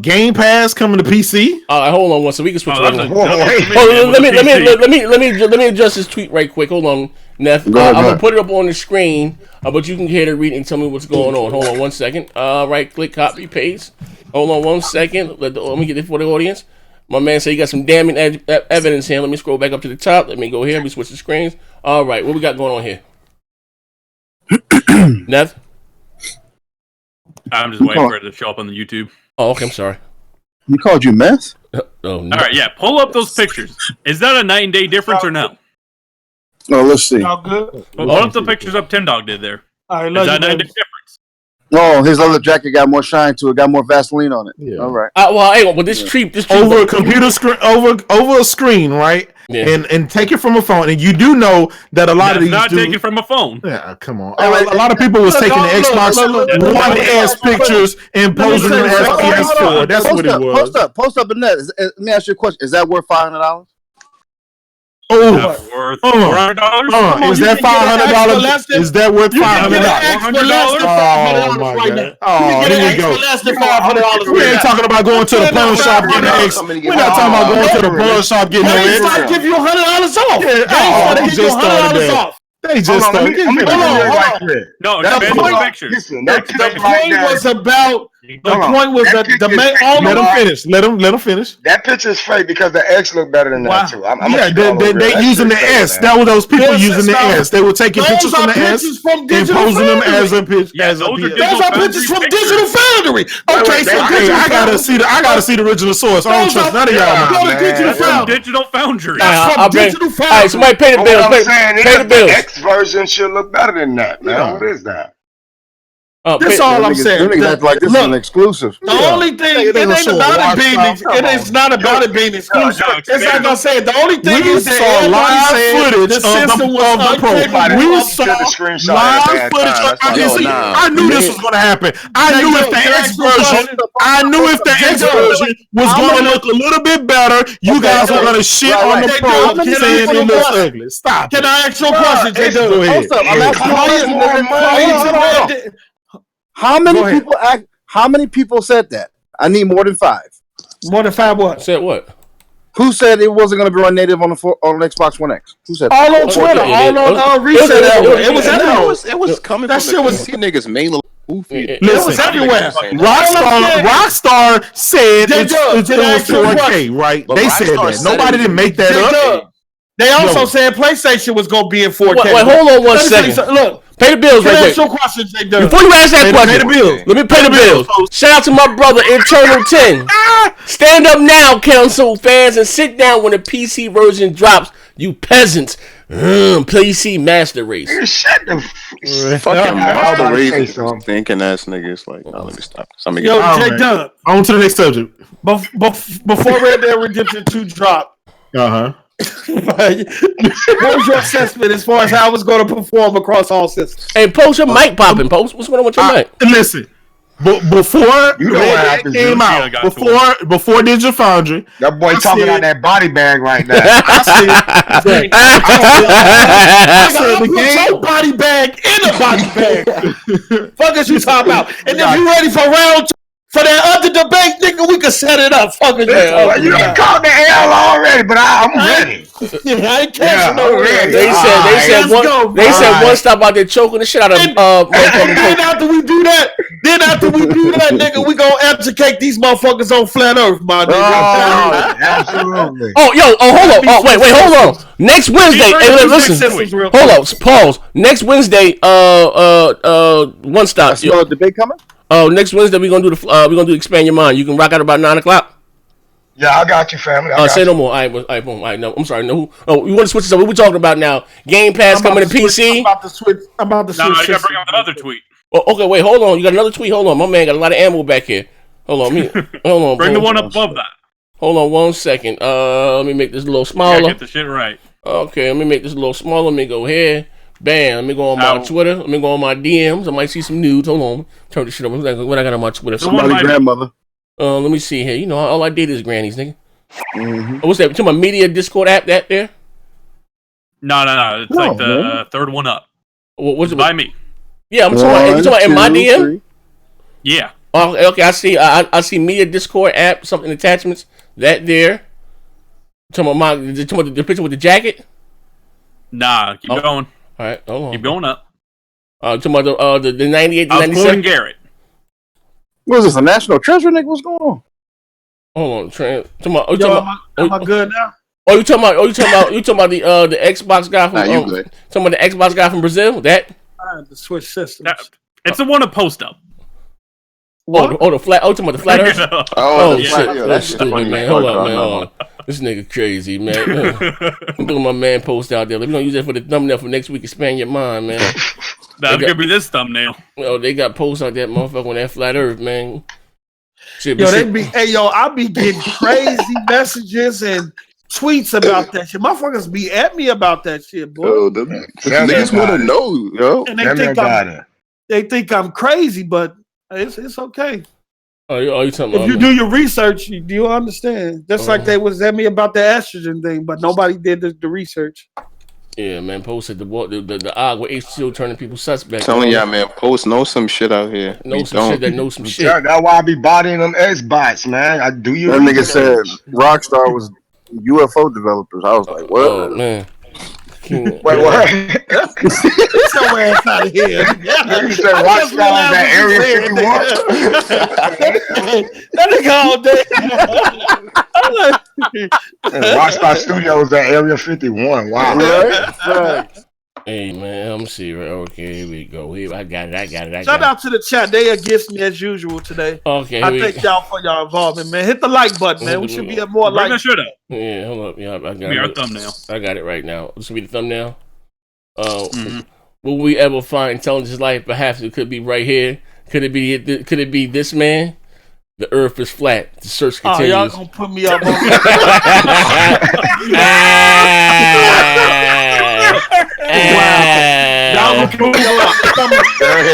[SPEAKER 3] Game Pass coming to PC?
[SPEAKER 1] Hold on one second. We can switch.
[SPEAKER 7] Oh,
[SPEAKER 1] Right
[SPEAKER 7] that's
[SPEAKER 1] now. Let me adjust this tweet right quick. Hold on, Neff. I'm gonna put it up on the screen, but you can hear the read and tell me what's going on. Hold on one second. Right click, copy, paste. Hold on one second. Let me get it for the audience. My man said he got some damning evidence here. Let me scroll back up to the top. Let me go here. We switch the screens. All right, what we got going on here? Neff?
[SPEAKER 7] I'm just waiting for it to show up on the YouTube.
[SPEAKER 1] Oh, okay. I'm sorry.
[SPEAKER 5] You called you meth?
[SPEAKER 1] Oh, no.
[SPEAKER 7] All right, yeah. Pull up those pictures. Is that a night and day difference or no?
[SPEAKER 5] No, let's see.
[SPEAKER 4] All good.
[SPEAKER 7] Well, pull up the pictures up Tim Dog did there.
[SPEAKER 4] All right,
[SPEAKER 7] Is that a night and day difference?
[SPEAKER 5] Oh, his other jacket got more shine to it, got more Vaseline on it. Yeah. All right.
[SPEAKER 1] Well, hey, but this tree
[SPEAKER 3] Over a computer screen, over a screen, right?
[SPEAKER 1] Yeah.
[SPEAKER 3] And take it from a phone. And you do know that a lot of these
[SPEAKER 7] not
[SPEAKER 3] dudes,
[SPEAKER 7] taking from a phone.
[SPEAKER 3] Yeah, come on. A lot of people was taking the Xbox One S pictures and posing them as PS4. That's what it was.
[SPEAKER 5] Post up, Annette. Let me ask you a question. Is that worth $500?
[SPEAKER 3] Oh,
[SPEAKER 7] worth $400?
[SPEAKER 3] Is that $500? Is that worth $500?
[SPEAKER 4] $100?
[SPEAKER 3] Oh, here we go.
[SPEAKER 4] Less than $500.
[SPEAKER 3] We ain't talking about going to the pawn shop getting an X. We're not talking about going to the pawn shop getting an X.
[SPEAKER 4] They give you $100 off.
[SPEAKER 3] They just started that. They just started.
[SPEAKER 7] No,
[SPEAKER 6] that
[SPEAKER 4] point was about. The point was that the main.
[SPEAKER 3] Let him finish.
[SPEAKER 6] That picture's fake because the X look better than that too.
[SPEAKER 3] They using the S. That was those people using the S. They were taking pictures from the S and posing them as a picture.
[SPEAKER 4] Those are pictures from Digital Foundry. Okay, so
[SPEAKER 3] I gotta see the original source. I don't trust none of y'all.
[SPEAKER 4] Go to
[SPEAKER 7] Digital Foundry.
[SPEAKER 4] Digital Foundry.
[SPEAKER 1] All right, somebody pay the bills. Pay the bills.
[SPEAKER 6] The X version should look better than that, man. What is that?
[SPEAKER 4] That's all I'm saying.
[SPEAKER 5] Like this is an exclusive.
[SPEAKER 4] The only thing it ain't about it being. It is not about it being exclusive. It's like I said. The only thing is that
[SPEAKER 3] saw live footage of the Pro. We saw live footage. I knew this was going to happen. I knew if the X version was going to look a little bit better, you guys were going to shit on the Pro saying it looks ugly. Stop.
[SPEAKER 4] Can I ask you a question, J.
[SPEAKER 3] Go ahead.
[SPEAKER 5] How many people said that? I need more than 5.
[SPEAKER 4] More than 5 what?
[SPEAKER 1] Said what?
[SPEAKER 5] Who said it wasn't going to be run native on Xbox One X? Who said
[SPEAKER 4] all on Twitter? All on Reset. It was everywhere.
[SPEAKER 2] It was coming
[SPEAKER 4] that
[SPEAKER 2] from
[SPEAKER 4] shit was
[SPEAKER 2] niggas mainly goofy.
[SPEAKER 4] It was everywhere.
[SPEAKER 3] Rockstar said it's 4K, right? They said that. Nobody didn't make that up.
[SPEAKER 4] They also said PlayStation was going to be in 4K.
[SPEAKER 1] Wait, hold on one second. Look, pay the bills right there. Before you ask that question, let me pay the bills. Shout out to my brother, Eternal 10. Stand up now, console fans, and sit down when the PC version drops, you peasants. PC Master Race.
[SPEAKER 2] Shut the fucking Master Race. Thinking ass niggas like, let me stop.
[SPEAKER 4] Yo, J-Dub.
[SPEAKER 3] On to the next subject.
[SPEAKER 4] Before Red Dead Redemption 2 dropped. What was your assessment as far as how it was going to perform across all systems?
[SPEAKER 1] Hey, Post, your mic popping, Post. What's going on with your mic?
[SPEAKER 3] Listen, before Red Dead came out, before Digital Foundry,
[SPEAKER 6] that boy talking about that body bag right now.
[SPEAKER 4] I said the game body bag in a body bag. Fuck is you talking about? And if you ready for round 2? For that other debate, nigga, we can set it up. Fucking
[SPEAKER 6] you done called the L already, but I'm ready.
[SPEAKER 4] I ain't catching no red.
[SPEAKER 1] They said 1Stop out there choking the shit out of
[SPEAKER 4] then after we do that, nigga, we gonna educate these motherfuckers on flat Earth, my nigga.
[SPEAKER 6] Absolutely.
[SPEAKER 1] Hold on. Wait, hold on. Next Wednesday, hey, listen. Hold on, pause. Next Wednesday, 1Stop.
[SPEAKER 5] Is the debate coming?
[SPEAKER 1] Oh, next Wednesday we're gonna do Expand Your Mind. You can rock out about 9:00.
[SPEAKER 6] Yeah, I got you, family.
[SPEAKER 1] Say no more. All right, no. I'm sorry. No. Oh, you want to switch this up? What we talking about now? Game Pass coming to PC.
[SPEAKER 4] I'm about to switch.
[SPEAKER 7] I gotta bring up another tweet.
[SPEAKER 1] Oh, okay, wait, hold on. You got another tweet? Hold on, my man got a lot of ammo back here. Hold on, hold on.
[SPEAKER 7] Bring the one above that.
[SPEAKER 1] Hold on 1 second. Let me make this a little smaller.
[SPEAKER 7] Get the shit right.
[SPEAKER 1] Okay, let me make this a little smaller. Let me go here. Bam. Let me go on my Twitter. Let me go on my DMs. I might see some nudes. Hold on. Turn this shit over. What I got on my Twitter?
[SPEAKER 5] Somebody's grandmother.
[SPEAKER 1] Let me see here. You know, all I did is grannies, nigga. Mm-hmm. What's that? To my media Discord app that there?
[SPEAKER 7] No. It's like the third one up.
[SPEAKER 1] What's it
[SPEAKER 7] by me?
[SPEAKER 1] Yeah, I'm talking about in my DM.
[SPEAKER 7] 3. Yeah.
[SPEAKER 1] Oh, okay. I see. I see media Discord app, something attachments that there. Talking about the picture with the jacket.
[SPEAKER 7] Nah, keep going.
[SPEAKER 1] All right, hold on.
[SPEAKER 7] Keep going up.
[SPEAKER 1] Talking about the 98 to 97.
[SPEAKER 7] I was quoting Garrett.
[SPEAKER 5] What is this, a national treasure, nigga? What's going on?
[SPEAKER 1] Hold on,
[SPEAKER 4] am I good now?
[SPEAKER 1] Oh, you talking about the Xbox guy from
[SPEAKER 2] you good.
[SPEAKER 1] Talking about the Xbox guy from Brazil? That
[SPEAKER 4] I had to switch systems.
[SPEAKER 7] It's the one to post up.
[SPEAKER 1] The flat. Oh, talking about the flat Earth.
[SPEAKER 2] Shit.
[SPEAKER 1] Yeah, that's stupid, man. Hold up, man. Hold on. This nigga crazy, man. I'm doing my man post out there. We're gonna use that for the thumbnail for next week. Expand your mind, man.
[SPEAKER 7] That's gonna be this thumbnail.
[SPEAKER 1] Oh, they got posts out there, motherfucker, on that flat Earth, man.
[SPEAKER 4] I be getting crazy messages and tweets about that shit. Motherfuckers be at me about that shit, boy.
[SPEAKER 2] Oh, niggas want to know, yo.
[SPEAKER 4] And they think I'm crazy, but it's okay.
[SPEAKER 1] Oh, you talking about?
[SPEAKER 4] If you do your research, you understand. Just like they was at me about the estrogen thing, but nobody did the research.
[SPEAKER 1] Yeah, man. Post said the Agua H2O turning people suspect.
[SPEAKER 2] Telling y'all, man. Post know some shit out here.
[SPEAKER 1] Know some shit.
[SPEAKER 6] That's why I be bodying them Xbox, man. I do you.
[SPEAKER 5] That nigga said Rockstar was UFO developers. I was like, what?
[SPEAKER 1] Oh man.
[SPEAKER 6] Wait, what?
[SPEAKER 4] Get your ass out of here.
[SPEAKER 6] You said Rockstar was that Area 51?
[SPEAKER 4] That nigga all day.
[SPEAKER 6] Rockstar Studios at Area 51. Wow.
[SPEAKER 5] Right?
[SPEAKER 1] Hey man, I'm see. Okay, here we go. I got it.
[SPEAKER 4] Shout out to the chat. They against me as usual today.
[SPEAKER 1] Okay,
[SPEAKER 4] I thank y'all for y'all involvement, man. Hit the like button, man. We should be at more like.
[SPEAKER 1] Yeah, hold up. Yeah, I got
[SPEAKER 7] it. Our thumbnail.
[SPEAKER 1] I got it right now. This will be the thumbnail. Will we ever find intelligence life? Perhaps it could be right here. Could it be this man? The Earth is flat. The search continues.
[SPEAKER 4] Oh, y'all gonna put me up on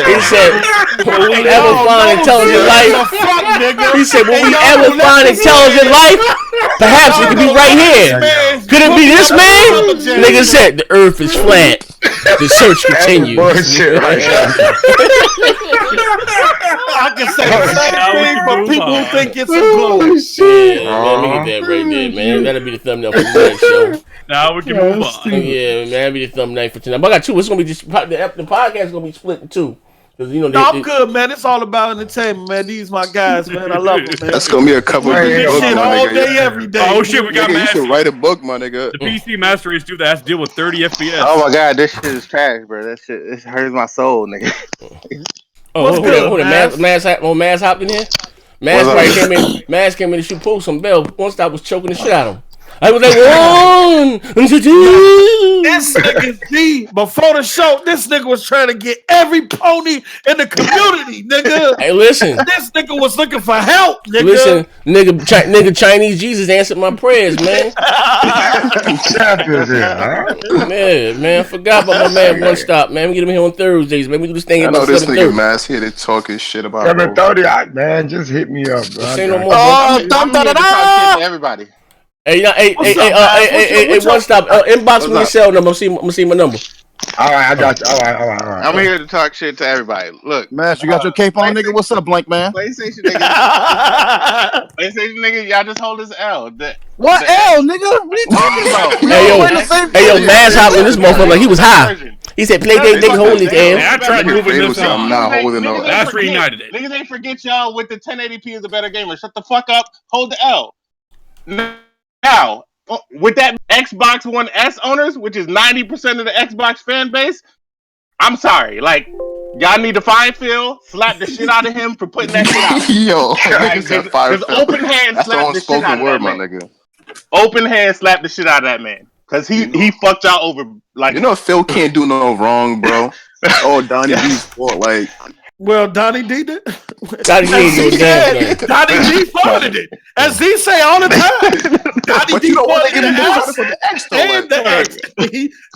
[SPEAKER 1] He said, will we ever find intelligent life? He said, will we ever find intelligent life? Perhaps it could be right here. Could it be this man? Nigga said, the Earth is flat. The search continues.
[SPEAKER 4] I can say the same thing for people who think it's a globe.
[SPEAKER 1] Yeah, let me get that right there, man. That'll be the thumbnail for tonight's show.
[SPEAKER 7] Now we can move on.
[SPEAKER 1] Yeah, man, that'll be the thumbnail for tonight. But I got two. It's gonna be just the podcast is gonna be split in two.
[SPEAKER 4] I'm good, man. It's all about entertainment, man. These my guys, man. I love them, man.
[SPEAKER 2] That's gonna be a couple of big books,
[SPEAKER 4] shit all day, every day.
[SPEAKER 7] Oh shit, we got
[SPEAKER 2] you should write a book, my nigga.
[SPEAKER 7] The PC Master Race dude that has to deal with 30 FPS.
[SPEAKER 8] Oh my god, this shit is trash, bro. That shit it hurts my soul, nigga.
[SPEAKER 1] Oh, hold on. Maz hopped in here. Maz came in to shoot post on Bell. 1Stop was choking the shit out of him. I was like, 1, 2, 2.
[SPEAKER 4] This nigga D, before the show, this nigga was trying to get every pony in the community, nigga.
[SPEAKER 1] Hey, listen.
[SPEAKER 4] This nigga was looking for help, nigga.
[SPEAKER 1] Listen, nigga, Chinese Jesus answered my prayers, man. Yeah, man, I forgot about my man 1Stop, man. We get him here on Thursdays, man. We do this thing
[SPEAKER 2] I
[SPEAKER 1] at
[SPEAKER 2] know this
[SPEAKER 1] 7:30.
[SPEAKER 2] nigga Mass here to talking shit about
[SPEAKER 6] 7:30, man. Just hit me up, bro.
[SPEAKER 1] Say no more,
[SPEAKER 8] Oh, everybody.
[SPEAKER 1] Hey, 1Stop. Inbox me your cell number. I'm gonna see my number.
[SPEAKER 6] All right, I got you. All right.
[SPEAKER 8] I'm here to talk shit to everybody. Look,
[SPEAKER 5] Mass, you got your cape on, nigga? What's up, Blank Man?
[SPEAKER 8] PlayStation nigga, y'all just hold this L.
[SPEAKER 5] What L, nigga? What are you talking about?
[SPEAKER 1] Hey yo, Mass hopped in this motherfucker like he was high. He said, "Play that nigga hold his L."
[SPEAKER 7] I tried moving this on.
[SPEAKER 2] I'm not holding no.
[SPEAKER 7] That's reunited it.
[SPEAKER 8] Niggas ain't forget y'all with the 1080p is a better gamer. Shut the fuck up. Hold the L. Now, with that Xbox One S owners, which is 90% of the Xbox fan base, I'm sorry. Like, y'all need to find Phil, slap the shit out of him for putting that shit out.
[SPEAKER 2] Yo, nigga said fire Phil.
[SPEAKER 8] Open hand
[SPEAKER 2] That's the
[SPEAKER 8] slap the shit out
[SPEAKER 2] unspoken
[SPEAKER 8] of
[SPEAKER 2] word,
[SPEAKER 8] that
[SPEAKER 2] my
[SPEAKER 8] man.
[SPEAKER 2] nigga.
[SPEAKER 8] Open hand slap the shit out of that man. Cause he fucked y'all over. Like,
[SPEAKER 2] you know Phil can't do no wrong, bro. Oh, Donnie D's fault. Like,
[SPEAKER 4] well, Donnie D did.
[SPEAKER 1] Donnie D ain't no damn thing.
[SPEAKER 4] Donnie D funded it. As he say all the time. Donnie D funded the X and the X.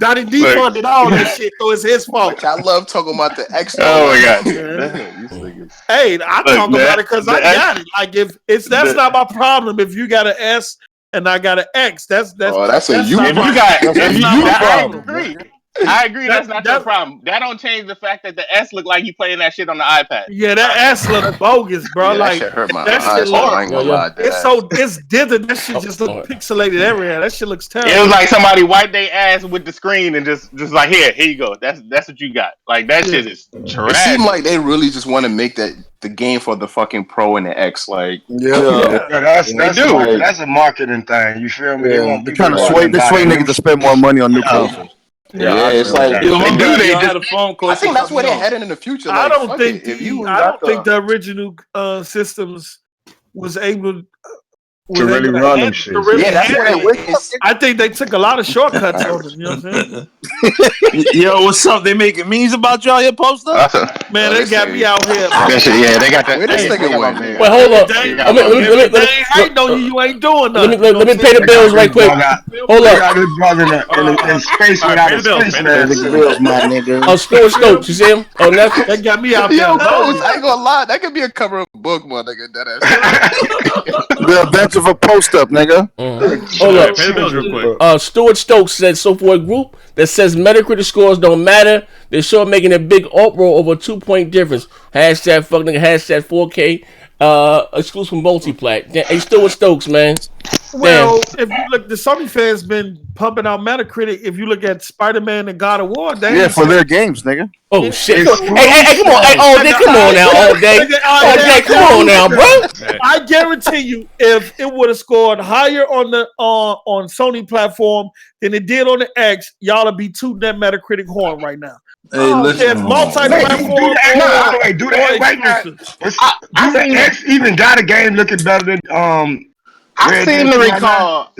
[SPEAKER 4] Donnie D funded all that shit, so it's his fault.
[SPEAKER 9] I love talking about the X.
[SPEAKER 8] Oh my god.
[SPEAKER 4] Hey, I talk about it because I got it. Like that's not my problem. If you got an S and I got an X, that's
[SPEAKER 9] a
[SPEAKER 8] If
[SPEAKER 9] you.
[SPEAKER 8] you got,
[SPEAKER 4] I agree.
[SPEAKER 8] I agree. That's not your problem. That don't change the fact that the S look like you playing that shit on the iPad.
[SPEAKER 4] Yeah, that S look bogus, bro.
[SPEAKER 9] Yeah,
[SPEAKER 4] like
[SPEAKER 9] that shit hurt my
[SPEAKER 4] that
[SPEAKER 9] eyes.
[SPEAKER 4] shit look.
[SPEAKER 9] I ain't gonna lie.
[SPEAKER 4] It's dithered. That shit just look pixelated everywhere. That shit looks terrible.
[SPEAKER 8] It was like somebody wiped their ass with the screen and just like here you go. That's what you got. Like that shit is trash.
[SPEAKER 9] It seemed like they really just want to make the game for the fucking Pro and the X. Like
[SPEAKER 6] that's a marketing thing. You feel me?
[SPEAKER 5] They're trying to sway niggas to spend more money on new consoles.
[SPEAKER 9] Yeah, it's like I think that's where they're heading in the future.
[SPEAKER 4] I
[SPEAKER 9] Like,
[SPEAKER 4] don't think
[SPEAKER 9] the
[SPEAKER 4] original systems was able
[SPEAKER 6] to really run them shit.
[SPEAKER 9] That's what it was.
[SPEAKER 4] I think they took a lot of shortcuts on them. You know what I'm saying?
[SPEAKER 3] Yo, what's up? They making memes about y'all here, poster?
[SPEAKER 4] Man, they got me out here.
[SPEAKER 8] They got that.
[SPEAKER 9] Where this nigga went, man?
[SPEAKER 1] Wait, hold up.
[SPEAKER 4] They ain't hating on you. You ain't doing nothing.
[SPEAKER 1] Let me pay the bills right quick. Hold up.
[SPEAKER 6] Got this brother in space without a space man.
[SPEAKER 1] Oh, Stokes, you see him? Oh, Netflix.
[SPEAKER 4] They got me out there.
[SPEAKER 9] Yo, I ain't gonna lie. That could be a cover of a book, my nigga.
[SPEAKER 5] The Adventure of a Post-Up, nigga.
[SPEAKER 1] Hold up.
[SPEAKER 7] Pay the bills real quick.
[SPEAKER 1] Stuart Stokes said so for a group that says Metacritic scores don't matter, they're sure making a big uproar over a 2-point difference. Hashtag fuck nigga, hashtag 4K exclusive multiplat. Hey, Stuart Stokes, man.
[SPEAKER 4] Well, if you look, the Sony fans been pumping out Metacritic. If you look at Spider-Man and God of War,
[SPEAKER 5] for their games, nigga.
[SPEAKER 1] Oh shit! Hey, come on! Hey, all day, come on now, all day, come on now, bro.
[SPEAKER 4] I guarantee you, if it would have scored higher on the on Sony platform than it did on the X, y'all would be tooting that Metacritic horn right now.
[SPEAKER 3] Hey, listen,
[SPEAKER 4] multi-platform.
[SPEAKER 6] Do that right now. Do the X even got a game looking better than
[SPEAKER 8] I seem to recall.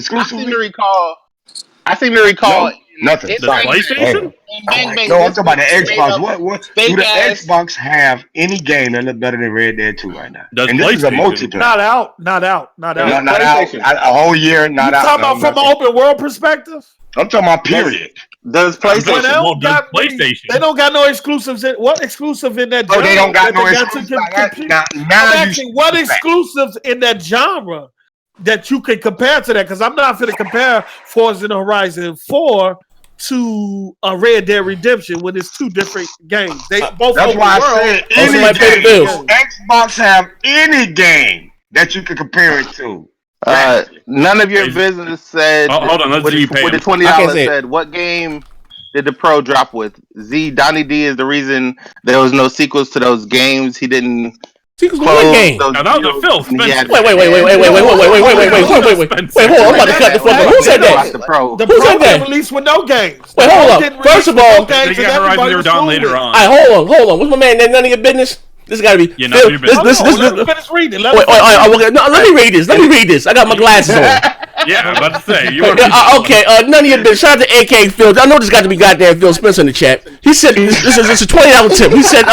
[SPEAKER 6] Nothing.
[SPEAKER 7] The PlayStation?
[SPEAKER 6] No, I'm talking about the Xbox. What do the Xbox have any game that look better than Red Dead 2 right now?
[SPEAKER 7] Does
[SPEAKER 6] and this is a multiplayer.
[SPEAKER 4] Not out.
[SPEAKER 6] Not out. A whole year. Not out.
[SPEAKER 4] Talking about from an open world perspective?
[SPEAKER 6] I'm talking about period.
[SPEAKER 8] Does PlayStation?
[SPEAKER 7] PlayStation?
[SPEAKER 4] They don't got no exclusives. What exclusive in that?
[SPEAKER 6] They don't got no exclusives.
[SPEAKER 4] What exclusives in that genre that you can compare to that? Because I'm not going to compare Forza Horizon 4 to a Red Dead Redemption when it's two different games. They both.
[SPEAKER 6] That's why I said Xbox have any game that you can compare it to.
[SPEAKER 8] None of your business said.
[SPEAKER 7] Hold on, let's see.
[SPEAKER 8] With the $20 said, what game did the Pro drop with? Donnie D is the reason there was no sequels to those games. He didn't.
[SPEAKER 1] Sequels to what game?
[SPEAKER 7] No, that was a Phil Spencer.
[SPEAKER 1] Wait, hold on, I'm about to cut the fuck off. Who said that?
[SPEAKER 8] The Pro.
[SPEAKER 4] The Pro got released with no games.
[SPEAKER 1] Wait, hold up. First of all,
[SPEAKER 7] they got Horizon Zero Dawn later on.
[SPEAKER 1] Hold on. What's my man? None of your business. This gotta be.
[SPEAKER 7] Yeah, none of your business.
[SPEAKER 4] Let me finish reading.
[SPEAKER 1] Let me read this. I got my glasses on.
[SPEAKER 7] Yeah, I'm about to say.
[SPEAKER 1] Okay, none of your business. Shout out to AK Phil. I know this got to be goddamn Phil Spencer in the chat. He said this is a $20 tip. He said,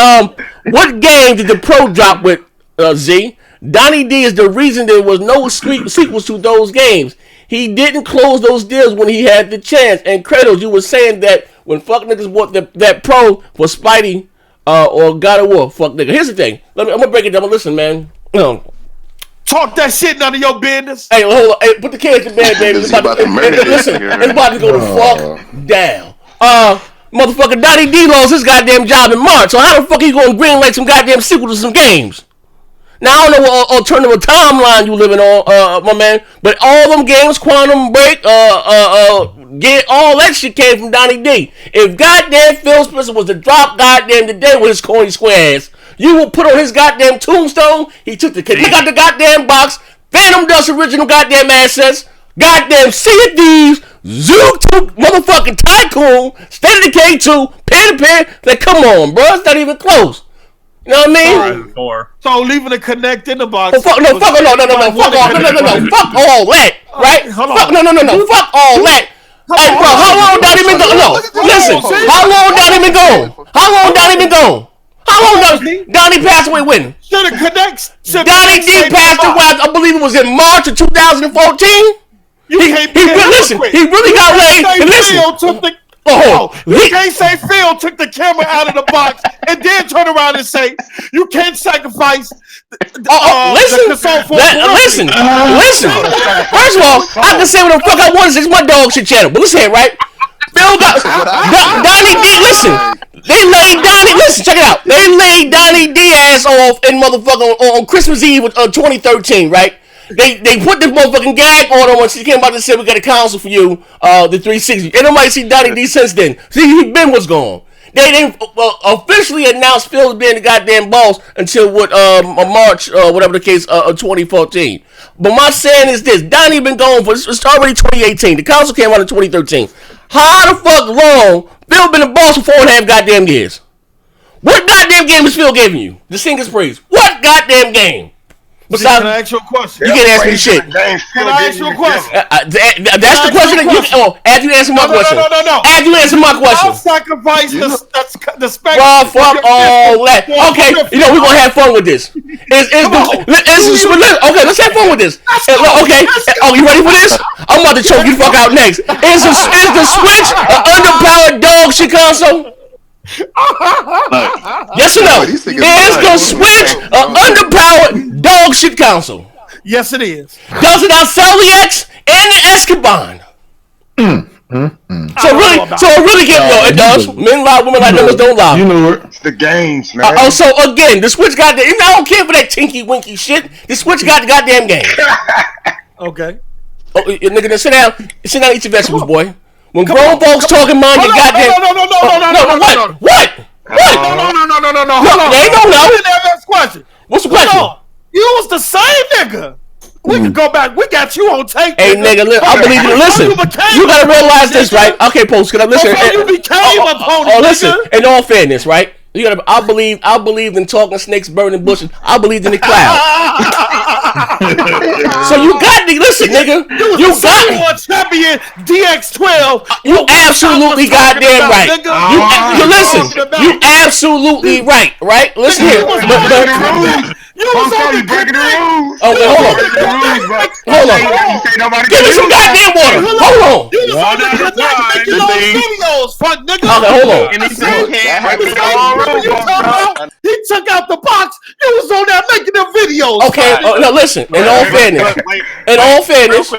[SPEAKER 1] what game did the Pro drop with? Z. Donnie D is the reason there was no sequels to those games. He didn't close those deals when he had the chance. And Kratos, you were saying that when fuck niggas bought that Pro for Spidey or God of War, fuck nigga. Here's the thing. I'm gonna break it down. Listen, man.
[SPEAKER 4] Talk that shit, none of your business.
[SPEAKER 1] Hey, hold on. Hey, put the kids in bed, baby. It's about to go the fuck down. Motherfucker, Donnie D lost his goddamn job in March. So how the fuck he gonna greenlight some goddamn sequel to some games? Now, I don't know what alternative timeline you living on, my man, but all them games, Quantum Break, get all that shit came from Donnie D. If goddamn Phil Spencer was to drop goddamn today with his corny squares, you will put on his goddamn tombstone. He took the kid, he got the goddamn box, Phantom Dust original goddamn assets, goddamn Sea of Thieves, Zook 2, motherfucking Tycoon, State of Decay 2, Pen to Pen. Like, come on, bro, it's not even close. You know what I mean?
[SPEAKER 4] So leaving the Connect in the box.
[SPEAKER 1] Oh, fuck all that, right? Fuck all that. Hey, bro, how long Donnie been gone? No, listen, how long Donnie been gone? How long Donnie passed away when?
[SPEAKER 4] So the Connect.
[SPEAKER 1] Donnie D passed away, I believe it was in March of 2014. Listen, he really got laid. And listen.
[SPEAKER 4] You can't say Phil took the camera out of the box and then turn around and say you can't sacrifice.
[SPEAKER 1] Listen. First of all, I can say what the fuck I want. It's my dog shit channel. But listen, right? Phil got Donnie D. Listen, they laid Donnie. Listen, check it out. They laid Donnie Diaz off in motherfucker on Christmas Eve of 2013, right? They put this motherfucking gag on her when she came out and said we got a console for you, the 360. Ain't nobody see Donnie D since then. See, he been was gone. They didn't officially announce Phil being the goddamn boss until March, whatever the case, 2014. But my saying is this: Donnie been gone for it's already 2018. The console came out in 2013. How the fuck long Phil been the boss for 4.5 goddamn years? What goddamn game is Phil giving you? The singles praise. What goddamn game?
[SPEAKER 4] Besides, can I ask you a question?
[SPEAKER 1] You can't ask me shit.
[SPEAKER 4] Can I ask you a question?
[SPEAKER 1] That's the question that you. After you answer my question.
[SPEAKER 4] No.
[SPEAKER 1] After you answer my question.
[SPEAKER 4] I'll sacrifice the spectrum.
[SPEAKER 1] Well, fuck all that. Okay, you know we're gonna have fun with this. Okay, let's have fun with this. Okay, you ready for this? I'm about to choke you fuck out next. Is the Switch an underpowered dog shit console? Yes or no? Is the Switch an underpowered dog shit console?
[SPEAKER 4] Yes, it is.
[SPEAKER 1] Does it outsell the X and the Escobar? So it really it does. Men lie, women lie, numbers don't lie.
[SPEAKER 6] You know it. It's the games, man.
[SPEAKER 1] So again, the Switch got I don't care for that tinky winky shit. The Switch got the goddamn game.
[SPEAKER 4] Okay.
[SPEAKER 1] Oh, nigga, sit down, eat your vegetables, boy. When grown folks talking, mind your goddamn.
[SPEAKER 4] No.
[SPEAKER 1] What?
[SPEAKER 4] No.
[SPEAKER 1] There ain't no no.
[SPEAKER 4] Question.
[SPEAKER 1] What's the question?
[SPEAKER 4] You was the same nigga. We can go back. We got you on tape.
[SPEAKER 1] Hey, nigga, I believe you. Listen, you gotta realize this, right? Okay, Post, can I listen?
[SPEAKER 4] You became a pony.
[SPEAKER 1] Listen. In all fairness, right? You gotta. I believed in talking snakes, burning bushes. I believed in the cloud. So you got me. Listen, nigga. You got me.
[SPEAKER 4] Champion DX12.
[SPEAKER 1] You absolutely goddamn right. You listen. You absolutely right. Right? Listen here.
[SPEAKER 6] You was only breaking the rules.
[SPEAKER 1] Oh, wait, hold on. Give me some goddamn water. Hold on.
[SPEAKER 4] You was only making those videos, fuck nigga.
[SPEAKER 1] Okay, hold on.
[SPEAKER 4] He took out the box. You was on there making the videos.
[SPEAKER 1] Okay, no, listen. In all fairness.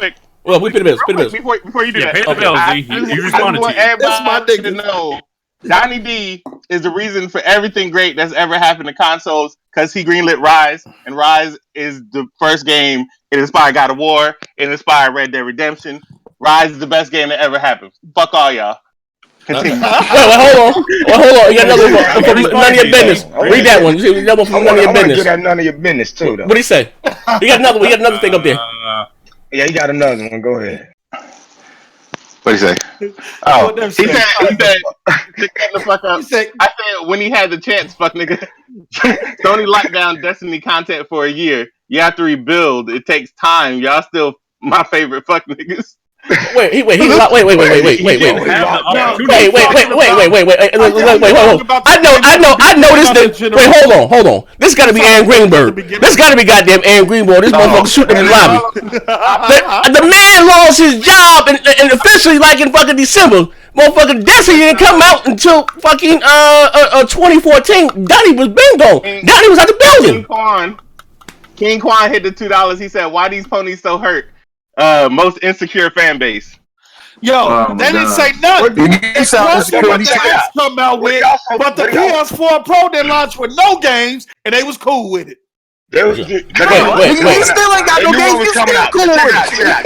[SPEAKER 1] Well, we pay the bills.
[SPEAKER 8] Before you do that,
[SPEAKER 7] pay the bills. You responded to you.
[SPEAKER 8] That's my nigga to know. Donnie D is the reason for everything great that's ever happened to consoles because he greenlit Rise, and Rise is the first game. It inspired God of War. It inspired Red Dead Redemption. Rise is the best game that ever happened. Fuck all y'all. Continue.
[SPEAKER 1] Hold on. You got another one from None of Your Business. Read that one. You got one from None of Your Business.
[SPEAKER 6] Get that None of Your Business too, though.
[SPEAKER 1] What did he say? We got another thing up there.
[SPEAKER 6] Yeah, you got another one. Go ahead.
[SPEAKER 9] What did he say?
[SPEAKER 8] Oh, he said, shut the fuck up. I said when he had the chance, fuck nigga. Sony locked down Destiny content for a year. You have to rebuild. It takes time. Y'all still my favorite fuck niggas.
[SPEAKER 1] Wait. I noticed that. Wait, hold on. This gotta be Aaron Greenberg. This gotta be goddamn Aaron Greenberg. This motherfucker shooting in the lobby. The man lost his job and officially like in fucking December. Motherfucking Destiny didn't come out until fucking 2014. Donnie was been gone. Donnie was at the building.
[SPEAKER 8] King Quan hit the $2. He said, "Why these ponies so hurt?" Most insecure fan base.
[SPEAKER 4] Yo, they didn't say nothing. It's what the come out with, but the PS4 Pro they launched with no games, and they was cool with it.
[SPEAKER 1] Wait.
[SPEAKER 9] You still ain't got no games. You still cool with it.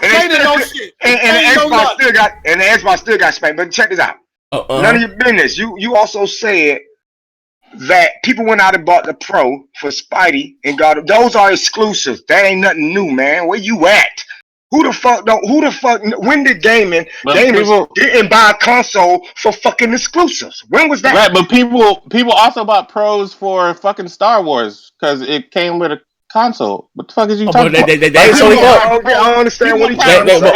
[SPEAKER 4] They didn't know shit.
[SPEAKER 6] And the Xbox still got spanked. But check this out. None of your business. You also said that people went out and bought the Pro for Spidey and got it. Those are exclusives. That ain't nothing new, man. Where you at? Who the fuck? When did gamers didn't buy a console for fucking exclusives? When was that?
[SPEAKER 8] Right, but people also bought Pros for fucking Star Wars because it came with a console. What the fuck is you talking about?
[SPEAKER 1] They ain't Sony bought.
[SPEAKER 6] I don't understand what he's trying to say.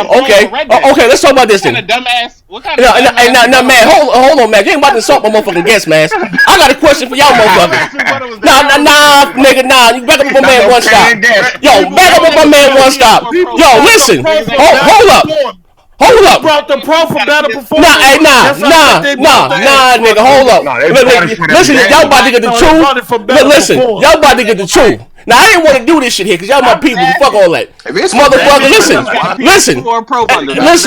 [SPEAKER 1] Okay, let's talk about this then.
[SPEAKER 8] What kind of dumbass? What kind of
[SPEAKER 1] No, man, hold on, man. You ain't about to insult my motherfucking guest, man. I got a question for y'all motherfuckers. Nah, nigga, nah. You back up on my man 1STOP. Yo, back up on my man 1STOP. Yo, listen. Hold up. Hold up.
[SPEAKER 4] Brought the pro for better performance.
[SPEAKER 1] Nah, nigga. Hold up. Listen, y'all about to get the truth. Listen, y'all about to get the truth. Now I didn't want to do this shit here because y'all my people. Fuck all that, motherfucker. Listen.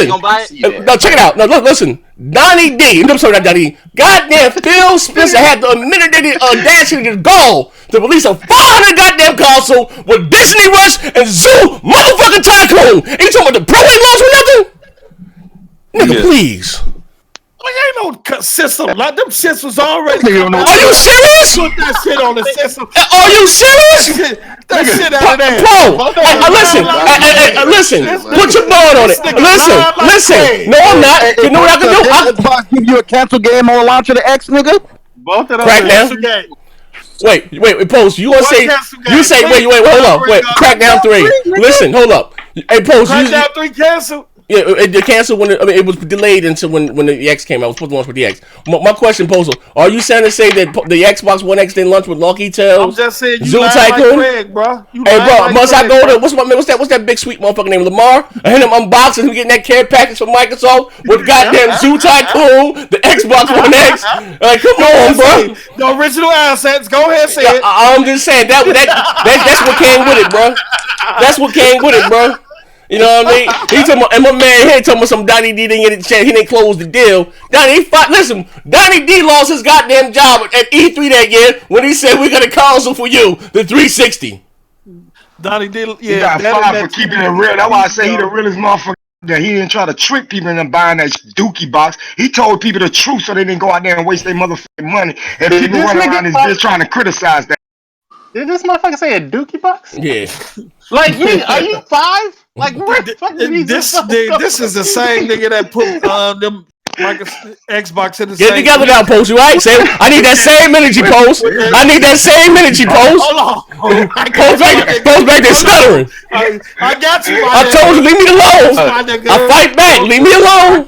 [SPEAKER 1] No, check it out. No, look, listen. Donnie D. I'm sorry, not Donnie. Goddamn, Phil Spencer had the minute audacity to go to release a 400 goddamn console with Destiny Rush and Zoo motherfucking Tycoon. And you talking about the pro ain't launched with nothing? Nigga, please.
[SPEAKER 4] Ain't no system. Like them shits was already.
[SPEAKER 1] Are you serious?
[SPEAKER 4] Put that shit on the system.
[SPEAKER 1] Are you serious?
[SPEAKER 4] That shit out of there.
[SPEAKER 1] Listen. Put your bone on it. Listen. No, I'm not. You know what I can do?
[SPEAKER 5] Xbox give you a cancel game on the launch of the X, nigga.
[SPEAKER 8] Both of those.
[SPEAKER 1] Crackdown. Wait, Post. You want to say? You say? Wait. Hold up. Wait. Crackdown 3. Listen. Hold up. Hey, Post.
[SPEAKER 4] Crackdown 3 cancel.
[SPEAKER 1] Yeah, it canceled when it was delayed until when the X came out. It was supposed to launch with the X. My question, Postal, are you saying to say that the Xbox One X didn't launch with Lucky Tales?
[SPEAKER 4] I'm just saying you
[SPEAKER 1] Zoo
[SPEAKER 4] lying
[SPEAKER 1] Tycoon?
[SPEAKER 4] like Craig, bro.
[SPEAKER 1] Must I go to what's that big sweet motherfucker name? Lamar? I hit him unboxing, him getting that care package from Microsoft with goddamn Zoo Tycoon, the Xbox One X. Like, come on, bro.
[SPEAKER 4] The original assets. Go ahead, say it.
[SPEAKER 1] I'm just saying that's what came with it, bro. That's what came with it, bro. You know what I mean? He talking about, and my man here talking about some Donnie D didn't get a chance. He didn't close the deal. Listen, Donnie D lost his goddamn job at E3 that year when he said, "We got a console for you, the 360."
[SPEAKER 4] Donnie D,
[SPEAKER 6] he got fired for keeping it real. That's why I say he the realest motherfucker. That he didn't try to trick people into buying that Dookie box. He told people the truth so they didn't go out there and waste their motherfucking money. And people running around his bitch trying to criticize that.
[SPEAKER 8] Did this motherfucker say a Dookie box?
[SPEAKER 1] Yeah.
[SPEAKER 8] Like me? Are you 5? Like what the fuck?
[SPEAKER 4] This is the same nigga that put them Xbox in the
[SPEAKER 1] Get together now, Post. You right? Say, I need that same energy, Post. I need that same energy, Post.
[SPEAKER 4] Hold on.
[SPEAKER 1] Post back there stuttering.
[SPEAKER 4] I got you,
[SPEAKER 1] I told you, leave me alone. I fight back. Leave me alone.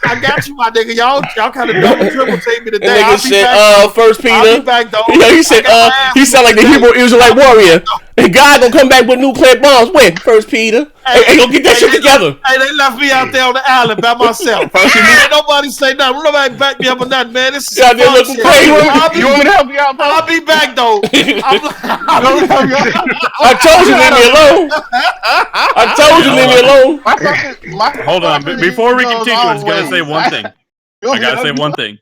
[SPEAKER 4] I got you, my nigga. Y'all kind of double triple take me today.
[SPEAKER 1] Nigga said, First Peter.
[SPEAKER 4] I'll be back, though.
[SPEAKER 1] He said, he sound like the Hebrew Israelite warrior. And God gonna come back with nuclear bombs. When? First Peter. Hey, go get that shit together.
[SPEAKER 4] Hey, they left me out there on the island by myself. Ain't nobody say nothing. Nobody back me up on nothing, man. This is
[SPEAKER 1] out there looking crazy.
[SPEAKER 8] You want me to help you out, bro?
[SPEAKER 4] I'll be back though.
[SPEAKER 1] I told you, leave me alone. I told you, leave me alone.
[SPEAKER 7] Hold on. Before we continue, I just gotta say one thing. I gotta say one thing.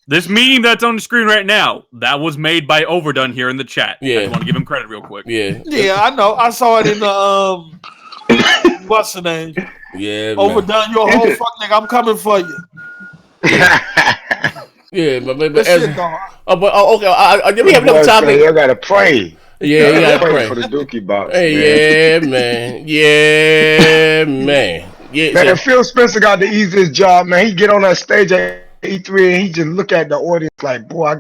[SPEAKER 7] This meme that's on the screen right now, that was made by Overdone here in the chat.
[SPEAKER 1] Yeah.
[SPEAKER 7] I just want to give him credit real quick.
[SPEAKER 1] Yeah.
[SPEAKER 4] Yeah, I know. I saw it in the what's the name?
[SPEAKER 1] Yeah.
[SPEAKER 4] Overdone your whole fuck nigga. I'm coming for you.
[SPEAKER 1] Yeah, but
[SPEAKER 4] okay.
[SPEAKER 1] We have another topic.
[SPEAKER 6] You gotta pray.
[SPEAKER 1] Yeah, you gotta pray
[SPEAKER 6] for the Dookie box.
[SPEAKER 1] Hey, man. Yeah, man. Yeah,
[SPEAKER 6] man, Phil Spencer got the easiest job, man. He get on that stage at E3 and he just look at the audience like, boy,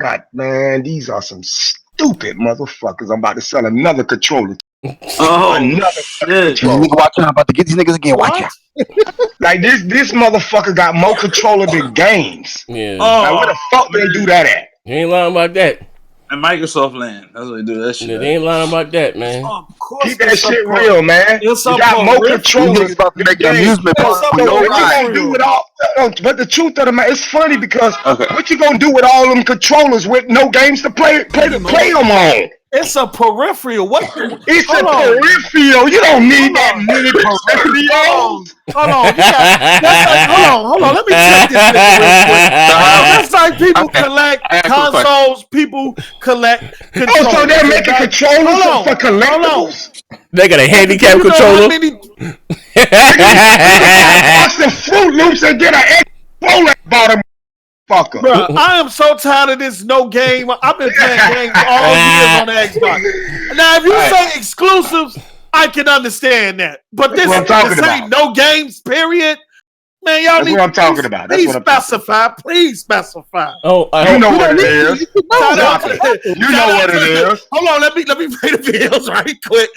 [SPEAKER 6] these are some stupid motherfuckers. I'm about to sell another controller.
[SPEAKER 5] Another shit. Nigga, watch out. I'm about to get these niggas again. Watch out.
[SPEAKER 6] Like this motherfucker got more controller than games.
[SPEAKER 1] Yeah.
[SPEAKER 6] Like, where the fuck they do that at?
[SPEAKER 1] You ain't lying about that.
[SPEAKER 10] And Microsoft land. That's what they do that shit.
[SPEAKER 1] Yeah, they ain't lying about that, man.
[SPEAKER 6] Keep that shit real, man. You got more controllers.
[SPEAKER 5] About to make an amusement park.
[SPEAKER 6] But the truth of the matter, it's funny because what you gonna do with all them controllers with no games to play them on?
[SPEAKER 4] It's a peripheral. What?
[SPEAKER 6] It's a peripheral. You don't need that many peripherals.
[SPEAKER 4] Hold on. Let me check this nigga real quick. That's like people collect consoles. People collect controllers.
[SPEAKER 6] Oh, so they're making controllers for collectibles?
[SPEAKER 1] They got a handicap controller.
[SPEAKER 6] Box of Fruit Loops and get an controller bottom. Fucker.
[SPEAKER 4] Bro, I am so tired of this no game. I've been playing games all years on the Xbox. Now, if you say exclusives, I can understand that. But this ain't no games, period. Man, y'all
[SPEAKER 6] That's what I'm talking about. That's
[SPEAKER 4] Please
[SPEAKER 6] what I'm
[SPEAKER 4] specify. Please specify.
[SPEAKER 1] Oh,
[SPEAKER 6] you know what it is.
[SPEAKER 4] You
[SPEAKER 6] know what it is.
[SPEAKER 4] Hold on, let me pay the bills right quick.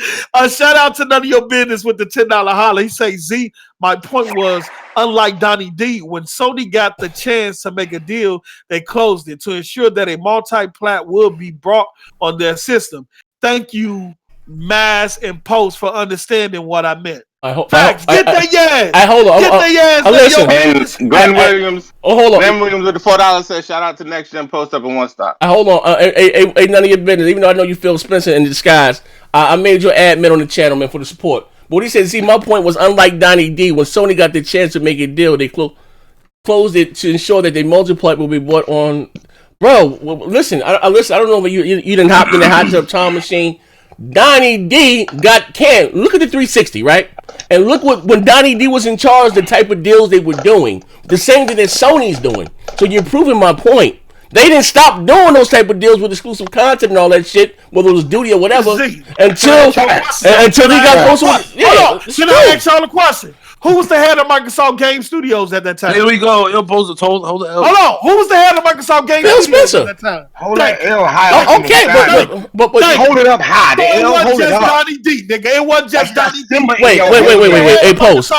[SPEAKER 4] Shout out to None of Your Business with the $10 holler. He say, Z, my point was, unlike Donnie D, when Sony got the chance to make a deal, they closed it to ensure that a multi-plat will be brought on their system. Thank you, Mass and Post, for understanding what I meant. Facts. Get their ass.
[SPEAKER 1] Hold on.
[SPEAKER 4] Get their ass.
[SPEAKER 1] Listen.
[SPEAKER 8] And Glenn Williams.
[SPEAKER 1] Hold on.
[SPEAKER 8] Glenn Williams with the $4 says, shout out to Next Gen Post Up and One Stop.
[SPEAKER 1] Hold on. None of your business. Even though I know you Phil Spencer in disguise, I made your admin on the channel, man, for the support. But what he said, see, my point was, unlike Donnie D, when Sony got the chance to make a deal, they closed it to ensure that the multiplayer will be brought on. Bro, listen. I don't know if you didn't hop in the hot tub time machine. Donnie D got canned. Look at the 360, right? And look when Donnie D was in charge, the type of deals they were doing. The same thing that Sony's doing. So you're proving my point. They didn't stop doing those type of deals with exclusive content and all that shit, whether it was duty or whatever, until they got close with. Yeah.
[SPEAKER 4] Should I ask y'all a question? Who was the head of Microsoft Game Studios at that time?
[SPEAKER 10] Here we go. You're supposed to hold the L.
[SPEAKER 4] Hold on. Who was the head of Microsoft Game Studios at that time?
[SPEAKER 6] Hold that L high.
[SPEAKER 1] Okay, but
[SPEAKER 6] hold it up high. The L, hold it up.
[SPEAKER 4] Donnie D, nigga. It wasn't just Donnie D.
[SPEAKER 1] Wait. Hey, Post.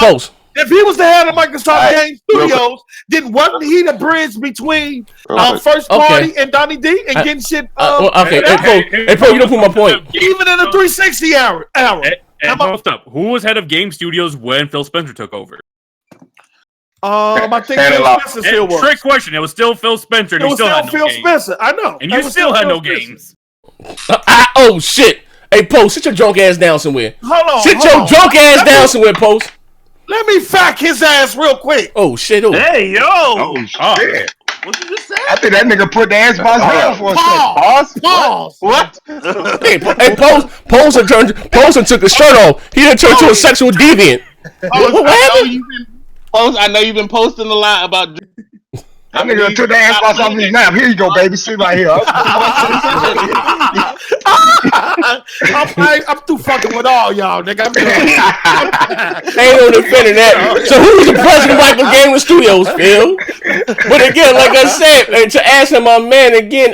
[SPEAKER 4] If he was the head of Microsoft Game Studios, then wasn't he the bridge between First Party and Donnie D and getting shit?
[SPEAKER 1] Okay, hey, Post, you don't prove my point.
[SPEAKER 4] Even in the 360 era.
[SPEAKER 7] And Post Up, who was head of Game Studios when Phil Spencer took over?
[SPEAKER 4] I think Phil Spencer still was.
[SPEAKER 7] Trick question. It was still Phil Spencer. And
[SPEAKER 4] it was still Phil Spencer. I know.
[SPEAKER 7] And you still had no games.
[SPEAKER 1] Oh shit! Hey, Post, sit your drunk ass down somewhere.
[SPEAKER 4] Hold on.
[SPEAKER 1] Sit your drunk ass down somewhere, Post.
[SPEAKER 4] Let me fact his ass real quick.
[SPEAKER 1] Oh shit!
[SPEAKER 10] Hey yo!
[SPEAKER 6] Oh shit!
[SPEAKER 10] What you just say?
[SPEAKER 6] I think that nigga put the Xbox down for a second.
[SPEAKER 4] Pause.
[SPEAKER 6] What?
[SPEAKER 1] Hey, Post took his shirt off. He done turned to a sexual deviant. What happened?
[SPEAKER 8] I know you've been posting a lot about.
[SPEAKER 6] That nigga took the Xbox off his map. Here you go, baby. Sit right here.
[SPEAKER 4] I'm through fucking with all y'all, nigga.
[SPEAKER 1] Ain't no defending that. So who was the president of Michael Gamer Studios, Phil? But again, like I said, and to answer my man again,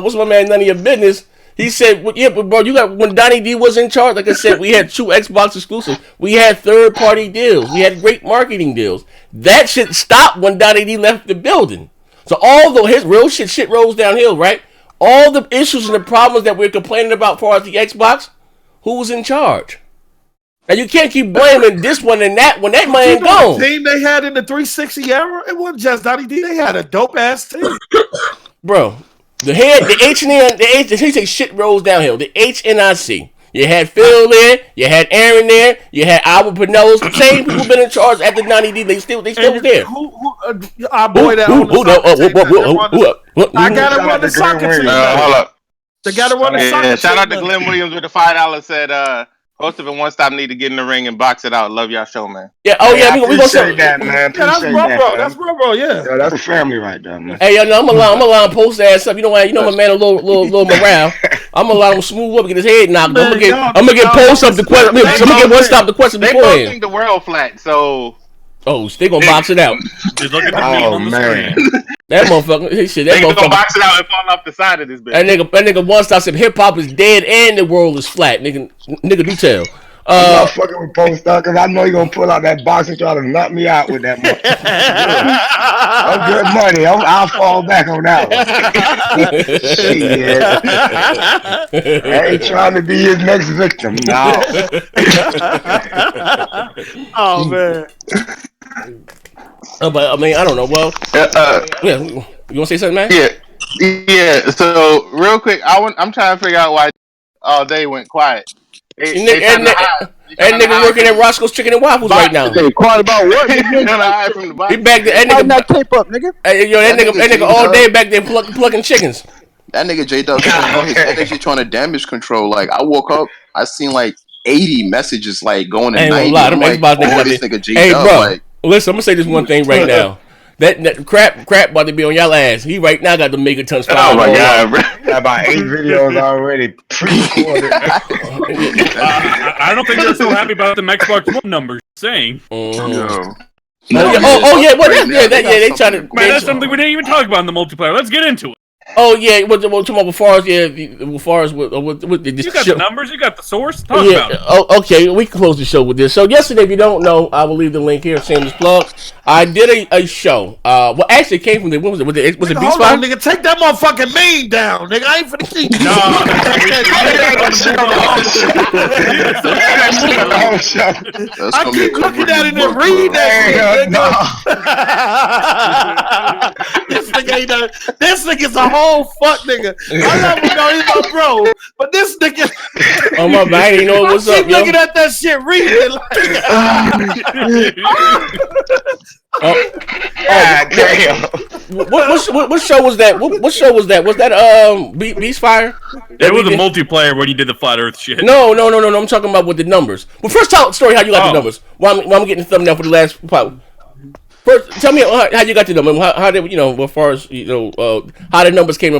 [SPEAKER 1] what's my man? None of your business. He said, well, yeah, but bro, you got when Donnie D was in charge. Like I said, we had 2 Xbox exclusives. We had third-party deals. We had great marketing deals. That shit stopped when Donnie D left the building. So although his real shit rolls downhill, right? All the issues and the problems that we're complaining about for the Xbox, who was in charge? And you can't keep blaming this one and that when that man gone.
[SPEAKER 4] The team they had in the 360 era, it wasn't just Donnie D. They had a dope ass team,
[SPEAKER 1] bro. The HNIC, the shit rolls downhill. The HNIC. You had Phil there, you had Aaron there, you had Albert Pinellas. The same people been in charge after 90D. They still was there.
[SPEAKER 4] Our boy that I gotta run the soccer team.
[SPEAKER 8] Hold up.
[SPEAKER 4] They gotta run the soccer team.
[SPEAKER 8] Shout out to Glenn Williams with the $5 said Post of it One Stop need to get in the ring and box it out. Love y'all show, man.
[SPEAKER 1] Yeah, oh yeah, we gonna say
[SPEAKER 6] that, man.
[SPEAKER 4] That's bro, yeah.
[SPEAKER 6] Yeah, that's a family right there, man.
[SPEAKER 1] Hey, yo, no, I'm allow him Post ass up. You know my man a little morale. I'm gonna allow him smooth up and get his head knocked. I'm gonna get Post up the question. I'm gonna get One Stop the question
[SPEAKER 8] beforehand. They both think the world flat, so.
[SPEAKER 1] Oh, they gonna box it out.
[SPEAKER 7] Just look at the meme on the screen.
[SPEAKER 1] That motherfucker, shit.
[SPEAKER 8] They gonna box it out and fall off the side of this bitch.
[SPEAKER 1] That nigga One Stop said hip hop is dead and the world is flat. Nigga do tell.
[SPEAKER 6] I'm not fucking with Post Star because I know you're gonna pull out that box and try to knock me out with that money. I'm good money. I'll fall back on that one. Shit. I ain't trying to be his next victim. No.
[SPEAKER 4] Oh man.
[SPEAKER 1] But I mean, I don't know. Well, yeah. You wanna say something, man?
[SPEAKER 8] Yeah. So real quick, I'm trying to figure out why all day went quiet.
[SPEAKER 1] That nigga working at Roscoe's Chicken and Waffles right now.
[SPEAKER 5] Quiet about what?
[SPEAKER 1] He back there. That nigga
[SPEAKER 5] tape up, nigga.
[SPEAKER 1] Hey, yo, that nigga all day back there plucking chickens.
[SPEAKER 9] That nigga J-Dub his energy trying to damage control. Like I woke up, I seen like 80 messages like going to 90.
[SPEAKER 1] I'm like,
[SPEAKER 9] this nigga J-Dub.
[SPEAKER 1] Hey, bro, like, listen, I'm gonna say this one thing right now. That crap about to be on y'all ass. He right now got the megatons.
[SPEAKER 6] Oh my god, bro! Got about 8 videos already pre-recorded.
[SPEAKER 7] I don't think they're so happy about the Xbox One numbers. Saying,
[SPEAKER 9] no.
[SPEAKER 1] They try to.
[SPEAKER 7] Man, that's something we didn't even talk about in the multiplayer. Let's get into it.
[SPEAKER 1] Oh yeah, as far as with
[SPEAKER 7] you got the numbers, you got the source. Talk about it.
[SPEAKER 1] Oh, okay, we can close the show with this. So yesterday, if you don't know, I will leave the link here. Shameless plug. I did a show. Well, actually, it came from
[SPEAKER 4] was it
[SPEAKER 1] Beast
[SPEAKER 4] Hold on, nigga, take that motherfucking meme down, nigga. I ain't for the keep.
[SPEAKER 6] No,
[SPEAKER 4] I keep looking at it and read that shit. This nigga's a whole fuck nigga. I love him though, he's my bro. But this nigga,
[SPEAKER 1] oh my bad, I didn't know what's up.
[SPEAKER 4] I keep looking at that shit, reading
[SPEAKER 1] What show was that? What show was that? Was that Beast Fire?
[SPEAKER 7] It was a multiplayer when you did the flat Earth shit.
[SPEAKER 1] No. I'm talking about with the numbers. Well, first tell the story how you got the numbers. While I'm getting the thumbnail for the last part. First, tell me how you got the number. How did as far as how the numbers came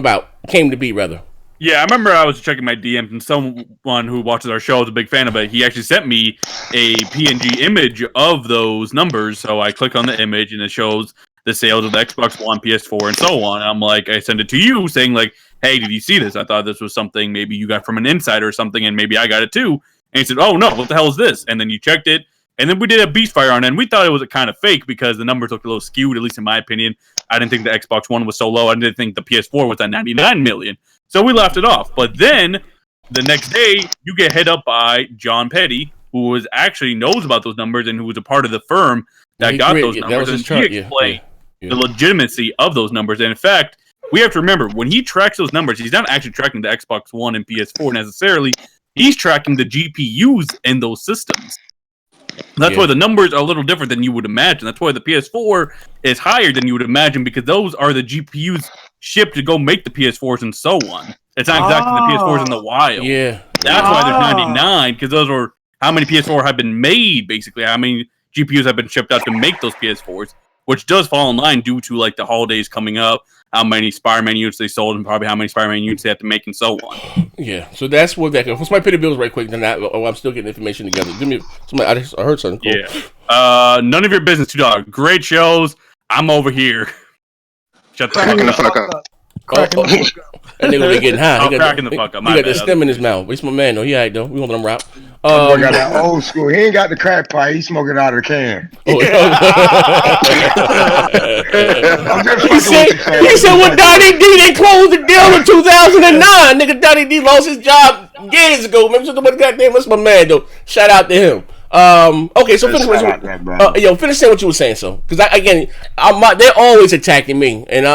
[SPEAKER 1] to be rather.
[SPEAKER 7] Yeah, I remember I was checking my DMs and someone who watches our show is a big fan of it. He actually sent me a PNG image of those numbers. So I click on the image and it shows the sales of the Xbox One, PS4, and so on. I'm like, I send it to you saying like, hey, did you see this? I thought this was something maybe you got from an insider or something, and maybe I got it too. And he said, oh no, what the hell is this? And then you checked it. And then we did a Beast Fire on it, and we thought it was a kind of fake because the numbers looked a little skewed, at least in my opinion. I didn't think the Xbox One was so low. I didn't think the PS4 was at 99 million. So we laughed it off. But then, the next day, you get hit up by John Petty, who actually knows about those numbers and who was a part of the firm that got those numbers. And he explained the legitimacy of those numbers. And in fact, we have to remember, when he tracks those numbers, he's not actually tracking the Xbox One and PS4 necessarily. He's tracking the GPUs in those systems. That's why the numbers are a little different than you would imagine. That's why the PS4 is higher than you would imagine, because those are the GPUs shipped to go make the PS4s and so on. It's not exactly the PS4s in the wild.
[SPEAKER 1] Yeah.
[SPEAKER 7] That's why there's 99, because those are how many PS4 have been made, basically. How many GPUs have been shipped out to make those PS4s, which does fall in line due to like the holidays coming up, how many Spider-Man units they sold, and probably how many Spider-Man units they have to make, and so on.
[SPEAKER 1] Yeah, so that's what that. Let's pay the bills right quick. Then I'm still getting information together. Give me somebody. I heard something. Cool.
[SPEAKER 7] Yeah. None of your business, $2. Great shows. I'm over here. Shut the fuck up.
[SPEAKER 1] That nigga really getting high.
[SPEAKER 7] I'm cracking the fuck up.
[SPEAKER 1] He got the stem in his mouth. He's my man though. He alright though. We want him route.
[SPEAKER 6] Boy got that old school. He ain't got the crack pipe. He's smoking out of the can.
[SPEAKER 1] He said with Donnie D, they closed the deal in 2009. Nigga, Donnie D lost his job years ago. Remember something? Goddamn, that's my man though. Shout out to him. Okay, so finish saying what you were saying, so because they're always attacking me, and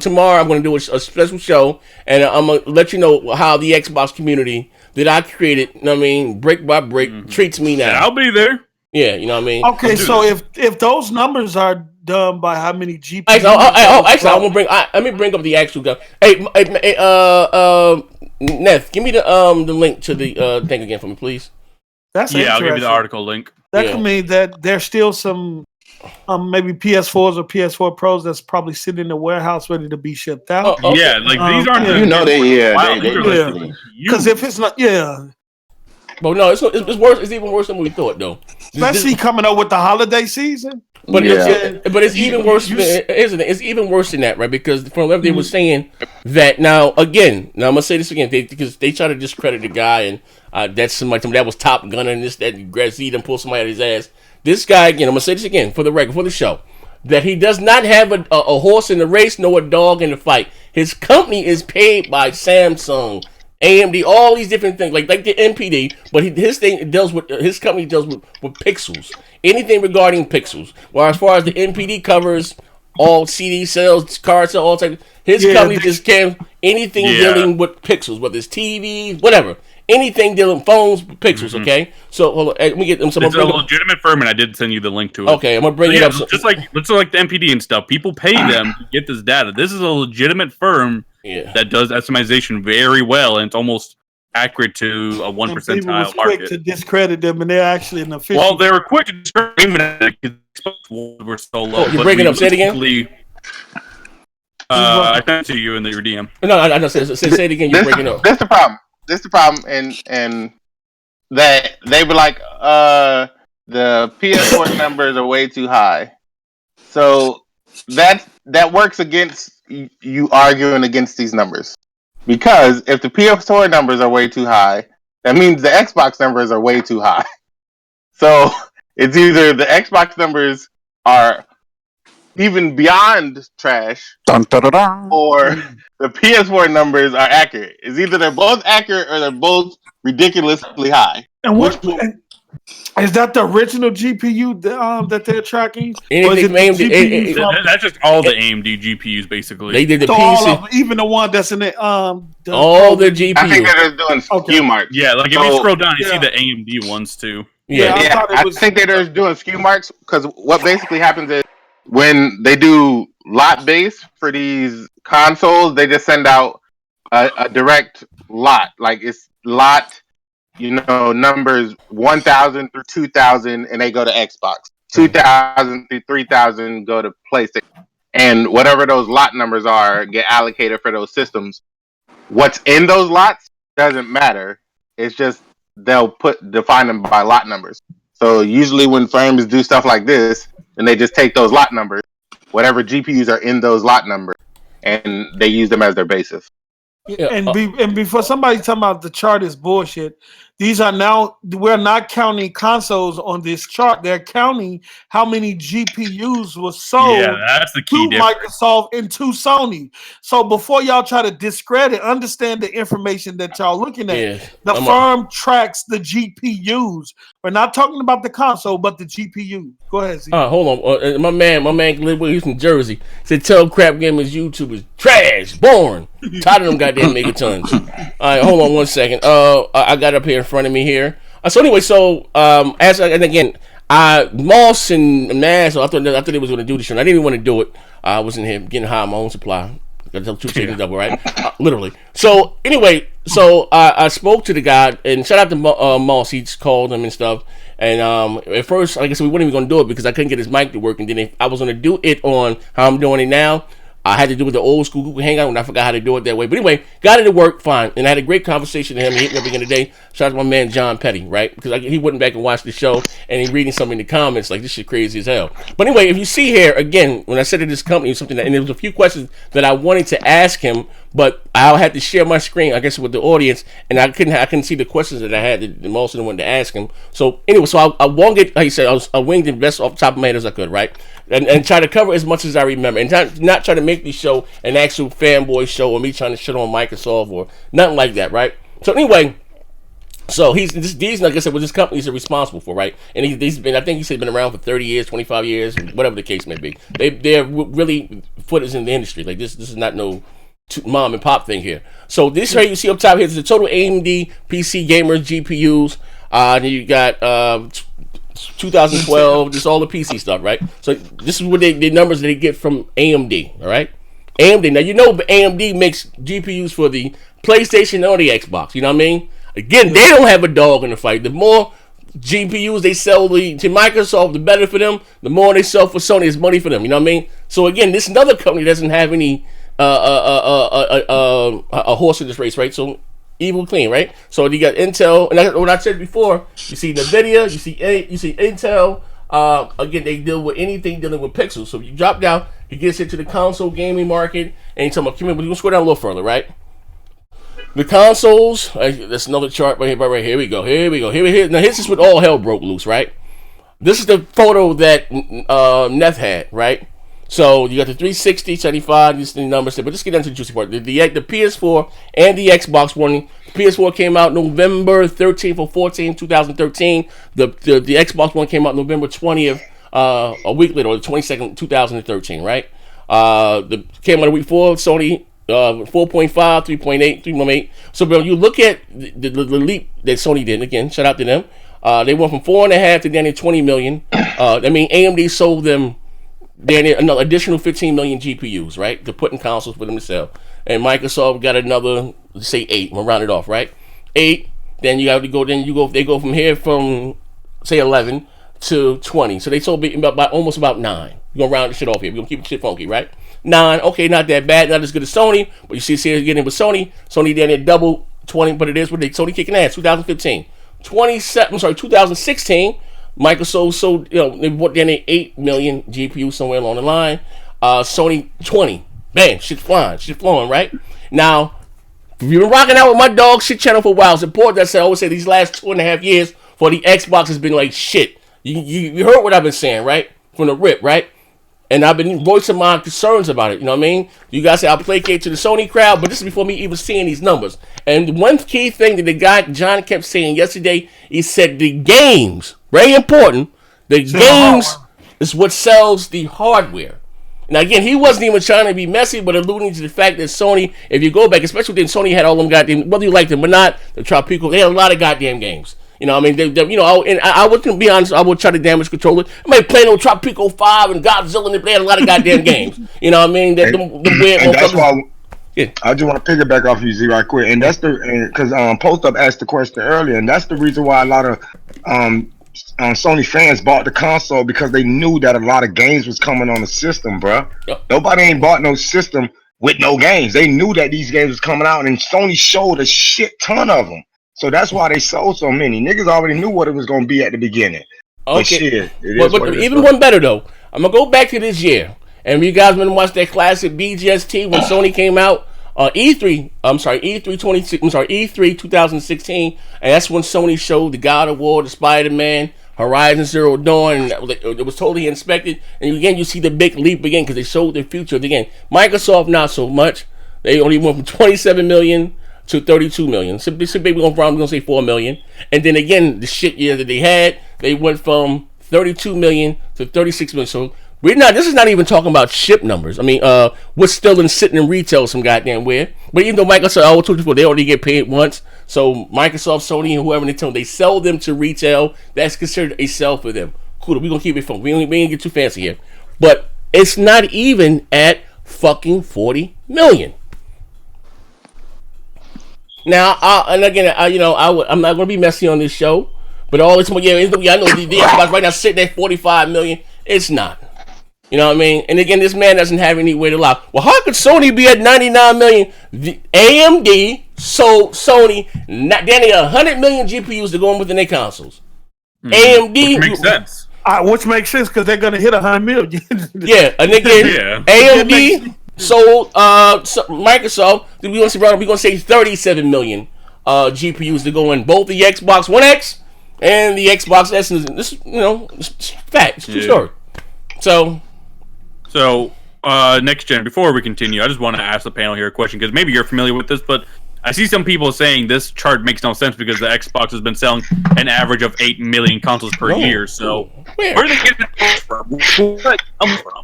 [SPEAKER 1] tomorrow I'm gonna do a special show, and I'm gonna let you know how the Xbox community that I created, you know what I mean, break by break, treats me now.
[SPEAKER 7] Yeah, I'll be there.
[SPEAKER 1] Yeah, you know what I mean.
[SPEAKER 4] Okay, so if those numbers are done by how many GPUs?
[SPEAKER 1] Actually, let me bring up the actual guy. Hey, Neth, give me the link to the thing again for me, please.
[SPEAKER 4] That's
[SPEAKER 7] I'll give you the article link.
[SPEAKER 4] That could mean that there's still some maybe PS4s or PS4 Pros that's probably sitting in the warehouse ready to be shipped out.
[SPEAKER 7] Yeah, like these aren't.
[SPEAKER 4] Because if it's not,
[SPEAKER 1] but no, it's worse. It's even worse than we thought, though.
[SPEAKER 4] Especially coming up with the holiday season.
[SPEAKER 1] But it's even worse, isn't it? It's even worse than that, right? Because from what they were saying that now I'm gonna say this again because they try to discredit the guy and that's somebody that was Top Gunner and this that Gracie done pull somebody out of his ass. This guy again, I'm gonna say this again for the record for the show that he does not have a horse in the race nor a dog in the fight. His company is paid by Samsung, AMD, all these different things like the NPD, but his company deals with pixels, anything regarding pixels. Well, as far as the NPD covers all CD sales, card sales, all types. His company just can anything dealing with pixels, whether it's TVs, whatever, anything dealing phones, pixels. Okay, so hold on, let me get them.
[SPEAKER 7] It's a legitimate firm, and I did send you the link to it.
[SPEAKER 1] Okay, I'm gonna bring it up.
[SPEAKER 7] Just like the NPD and stuff, people pay them to get this data. This is a legitimate firm. That does estimation very well, and it's almost accurate to a 1 percentile market.
[SPEAKER 4] Quick to discredit them, and they're actually an official.
[SPEAKER 7] Well, they were quick to discredit them because we're so low.
[SPEAKER 1] You're breaking up. Say it again.
[SPEAKER 7] I sent it to you in your DM.
[SPEAKER 1] No, I know. Say it again. You're breaking up.
[SPEAKER 8] That's the problem. And that they were like, the PS4 numbers are way too high. So that works against you arguing against these numbers. Because if the PS4 numbers are way too high, that means the Xbox numbers are way too high. So it's either the Xbox numbers are even beyond trash,
[SPEAKER 5] Dun, dun, dun, dun.
[SPEAKER 8] or the PS4 numbers are accurate. It's either they're both accurate or they're both ridiculously high.
[SPEAKER 4] And is that the original GPU that they're tracking? Or is
[SPEAKER 1] Anything
[SPEAKER 4] it the
[SPEAKER 7] That's just all the AMD GPUs, basically.
[SPEAKER 1] They did the
[SPEAKER 4] so all
[SPEAKER 1] PC.
[SPEAKER 4] of them, even the one that's in the
[SPEAKER 1] All the GPUs.
[SPEAKER 8] I think they're doing SKU marks.
[SPEAKER 7] Yeah, like if you scroll down, you see the AMD ones too.
[SPEAKER 8] I think they're just doing SKU marks because what basically happens is when they do lot base for these consoles, they just send out a direct lot. Like it's lot, numbers 1,000 through 2,000, and they go to Xbox. 2,000 through 3,000 go to PlayStation. And whatever those lot numbers are get allocated for those systems. What's in those lots doesn't matter. It's just they'll define them by lot numbers. So usually when firms do stuff like this, then they just take those lot numbers, whatever GPUs are in those lot numbers, and they use them as their basis.
[SPEAKER 4] And before somebody talking about the chart is bullshit, we're not counting consoles on this chart. They're counting how many GPUs were sold
[SPEAKER 7] that's the key
[SPEAKER 4] to Microsoft and to Sony. So before y'all try to discredit, understand the information that y'all looking at. The firm tracks the GPUs. We're not talking about the console, but the GPU. Go ahead, Z.
[SPEAKER 1] Hold on. My man he's from Jersey. Said tell Crapgamer's YouTube is trash, boring. Tired of them goddamn megatons. All right, hold on 1 second. I got it up here in front of me here. So anyway, Moss and Nash, I thought they was going to do this show. I didn't even want to do it. I was in here getting high on my own supply. Got to two chickens double, right? Literally. So anyway, I spoke to the guy, and shout out to Moss. He called him and stuff. And at first, like I said, we weren't even going to do it because I couldn't get his mic to work. And then I was going to do it on how I'm doing it now. I had to do it with the old school Google Hangout, and I forgot how to do it that way. But anyway, got it to work fine. And I had a great conversation with him. He hit me up again today. Shout out to my man John Petty, right? Because he went back and watched the show, and he reading something in the comments like, this shit crazy as hell. But anyway, if you see here, again, when I said to this company something, and there was a few questions that I wanted to ask him, but I had to share my screen, I guess, with the audience, and I couldn't see the questions that I had that most of them wanted to ask him. So anyway, I won't get, like you said, I winged the best off the top of my head as I could, right? And try to cover as much as I remember, and not try to make this show an actual fanboy show or me trying to shit on Microsoft or nothing like that, right? So anyway, so these, like I said, what this companies are responsible for, right? And he's been, I think he said, been around for 30 years, 25 years, whatever the case may be. They're really footers in the industry. Like this is not no mom and pop thing here. So this right you see up top here is the total AMD PC gamers GPUs. Then you got 2012, just all the PC stuff, right? So this is what the numbers that they get from AMD, all right? AMD. Now, AMD makes GPUs for the PlayStation or the Xbox, you know what I mean? Again, they don't have a dog in the fight. The more GPUs they sell to Microsoft, the better for them. The more they sell for Sony, it's money for them, you know what I mean? So again, this another company doesn't have any a horse in this race, right? So evil clean, right? So you got Intel, and what I said before, you see NVIDIA, you see Intel. Again, they deal with anything dealing with pixels. So if you drop down, he gets into the console gaming market, and you talking about, we're gonna scroll down a little further, right? The consoles, that's another chart right here. Here we go. Now here's just what all hell broke loose, right? This is the photo that Neff had, right? So you got the 360, 75, these numbers, but let's get into the juicy part. The PS4 and the Xbox One. The PS4 came out November 13th or 14th, 2013. The Xbox One came out November 20th, a week later, or the 22nd, 2013, right? Came out a week before, Sony 4.5, 3.8, 3.8. So when you look at the leap that Sony did, again, shout out to them. They went from 4.5 to down to 20 million. AMD sold them another additional 15 million GPUs, right, to put in consoles for them to sell. And Microsoft got another, say 8. We'll round it off, right? 8. Then you have to go. They go from here from say 11 to 20. So they sold almost about 9. We're gonna round the shit off here. We're gonna keep the shit funky, right? 9. Okay, not that bad. Not as good as Sony, but you see here getting with Sony. Sony down there double 20, but it is what Sony kicking ass. 2016. Microsoft sold, they bought down 8 million GPUs somewhere along the line. Sony 20. Bam, shit's flying, shit's flowing, right? Now, if you've been rocking out with my dog shit channel for a while, it's important that I always say these last 2.5 years for the Xbox has been like shit. You heard what I've been saying, right? From the rip, right? And I've been voicing my concerns about it, you know what I mean? You guys say I'll placate to the Sony crowd, but this is before me even seeing these numbers. And one key thing that the guy, John, kept saying yesterday, he said the games, very important, the games is what sells the hardware. Now, again, he wasn't even trying to be messy, but alluding to the fact that Sony, if you go back, especially when Sony had all them goddamn, whether you liked them or not, the Tropico, they had a lot of goddamn games. You know what I mean? And I wouldn't be honest, I would try to damage control it. I might play no Tropico 5 and Godzilla, and they had a lot of goddamn games. You know what I mean? That's
[SPEAKER 6] why I just want to piggyback off you, Z, right quick. And that's because Post Up asked the question earlier, and that's the reason why a lot of Sony fans bought the console, because they knew that a lot of games was coming on the system, bro. Yep. Nobody ain't bought no system with no games. They knew that these games was coming out, and Sony showed a shit ton of them. So that's why they sold so many. Niggas already knew what it was going to be at the beginning.
[SPEAKER 1] Okay. But even one better, though. I'm going to go back to this year. And you guys been watch that classic BGST when Sony came out on E3 2016. And that's when Sony showed the God of War, the Spider-Man, Horizon Zero Dawn. And it was totally inspected. And again, you see the big leap again because they showed the future. Again, Microsoft, not so much. They only went from 27 million to 32 million. So we're going to say 4 million. And then again, the shit year that they had, they went from 32 million to 36 million. So this is not even talking about ship numbers. I mean, what's still sitting in retail some goddamn where. But even though Microsoft, I told you before, they only get paid once. So Microsoft, Sony, and whoever they sell them to retail. That's considered a sell for them. Cool, we're going to keep it fun. We ain't get too fancy here. But it's not even at fucking 40 million. Now, I'm not going to be messy on this show, but all this, I know the Xbox right now sitting at 45 million. It's not. You know what I mean? And again, this man doesn't have any way to lie. Well, how could Sony be at 99 million? The AMD sold Sony, they need 100 million GPUs to go in within their consoles. AMD.
[SPEAKER 7] Which makes sense.
[SPEAKER 4] Which makes sense because they're going to hit 100 million.
[SPEAKER 1] Yeah, and again, AMD sold Microsoft. We're gonna say 37 million GPUs to go in both the Xbox One X and the Xbox S. And this, it's fact. It's true story.
[SPEAKER 7] So next gen. Before we continue, I just want to ask the panel here a question because maybe you're familiar with this, but I see some people saying this chart makes no sense because the Xbox has been selling an average of 8 million consoles per year. So where are they getting it from? Where do they come from?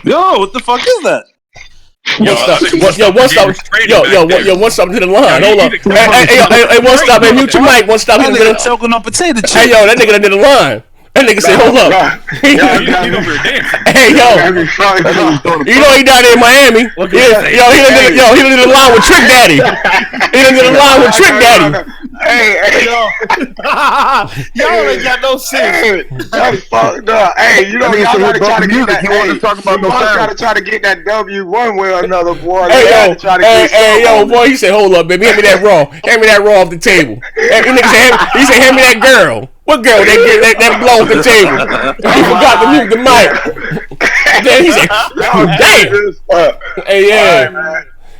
[SPEAKER 10] Yo, what the fuck is that?
[SPEAKER 1] One stop to the line. Hold on. Hey, one stop. Hey, mute your mic. One stop.
[SPEAKER 10] That nigga choking on potato chips.
[SPEAKER 1] Hey, that nigga did the line. That nigga said, hold up. Hey, you know he down there in Miami. He done did a line with Trick Daddy.
[SPEAKER 4] Y'all ain't got no sense.
[SPEAKER 6] That's fucked up. Hey, y'all gotta try to get that. You gotta try to get that W one way or another, boy.
[SPEAKER 1] Hey, boy, he said, hold up, baby, hand me that raw off the table. He said, hand me that girl. What girl? That blow off the table. He forgot to mute the mic. Then he said, damn. Hey,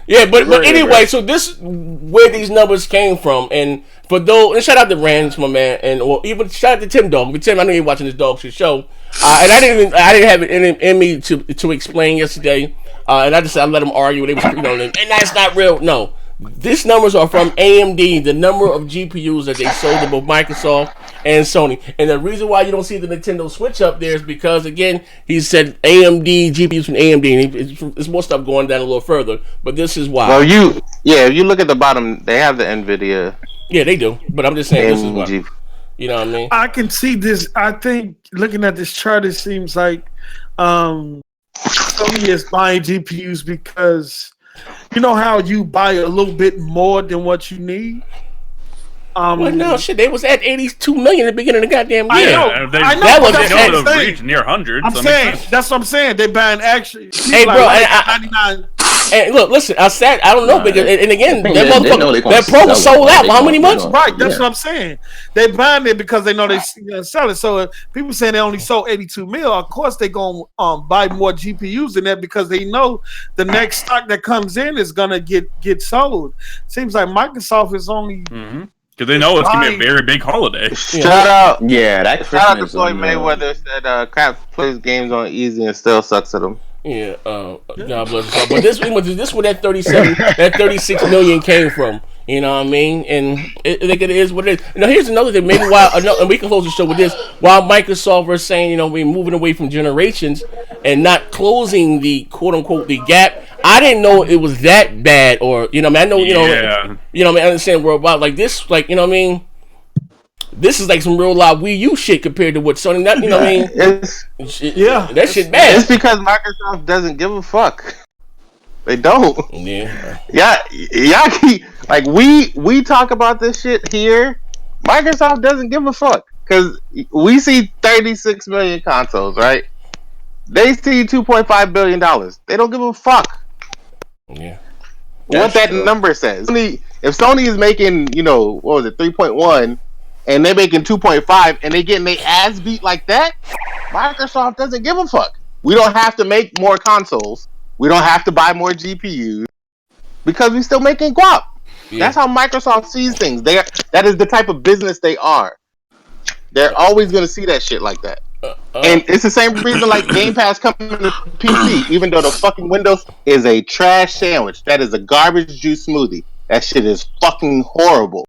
[SPEAKER 1] yeah, but anyway, so this where these numbers came from, and for those, and shout out to Rand, my man, and even shout out to Tim Dog. But Tim, I know you're watching this dog shit show, and I didn't have it in me to explain yesterday, and I let them argue. They was, and that's not real. No, these numbers are from AMD, the number of GPUs that they sold to both Microsoft and Sony. And the reason why you don't see the Nintendo Switch up there is because, again, he said AMD, GPUs from AMD, and it's more stuff going down a little further, but this is why.
[SPEAKER 8] Well, if you look at the bottom, they have the NVIDIA.
[SPEAKER 1] Yeah, they do, but I'm just saying this is why. You know what I mean?
[SPEAKER 4] I can see this. I think, looking at this chart, it seems like Sony is buying GPUs because you know how you buy a little bit more than what you need?
[SPEAKER 1] Well, no, shit, they was at 82 million at the beginning of the goddamn year.
[SPEAKER 4] I know.
[SPEAKER 7] That was the reach near hundreds.
[SPEAKER 4] That's what I'm saying. They're buying actually.
[SPEAKER 1] Hey, bro, And look, listen, I don't know, because and again, that motherfucker, that Pro was
[SPEAKER 11] sell
[SPEAKER 1] sold
[SPEAKER 11] it.
[SPEAKER 1] out for how many months?
[SPEAKER 4] Right, that's what I'm saying. They buying it because they know they sell it. So if people saying they only sold 82 mil, of course they gonna buy more GPUs than that because they know the next stock that comes in is gonna get sold. Seems like Microsoft is only
[SPEAKER 7] because they know it's gonna be a very big holiday.
[SPEAKER 11] Shout out,
[SPEAKER 9] that
[SPEAKER 11] shout out to
[SPEAKER 9] Christmas
[SPEAKER 11] Floyd Mayweather said Crap plays games on easy and still sucks at them.
[SPEAKER 1] Yeah, God bless us all. But this where that 36 million came from. You know what I mean? And it is what it is. Now here's another thing. Maybe and we can close the show with this. While Microsoft are saying, we're moving away from generations and not closing the quote unquote the gap. I didn't know it was that bad, or I know I understand worldwide like this, like what I mean. This is like some real live Wii U shit compared to what Sony. That what I mean? That shit bad.
[SPEAKER 11] It's because Microsoft doesn't give a fuck. They don't. Yeah. Like we talk about this shit here. Microsoft doesn't give a fuck because we see 36 million consoles, right? They see $2.5 billion. They don't give a fuck.
[SPEAKER 1] Yeah.
[SPEAKER 11] What that number says. If Sony is making, what was it, 3.1. And they're making 2.5 and they getting their ass beat like that, Microsoft doesn't give a fuck. We don't have to make more consoles. We don't have to buy more GPUs because we're still making guap. Yeah. That's how Microsoft sees things. That is the type of business they are. They're always going to see that shit like that. And it's the same reason like Game Pass coming to PC, even though the fucking Windows is a trash sandwich. That is a garbage juice smoothie. That shit is fucking horrible.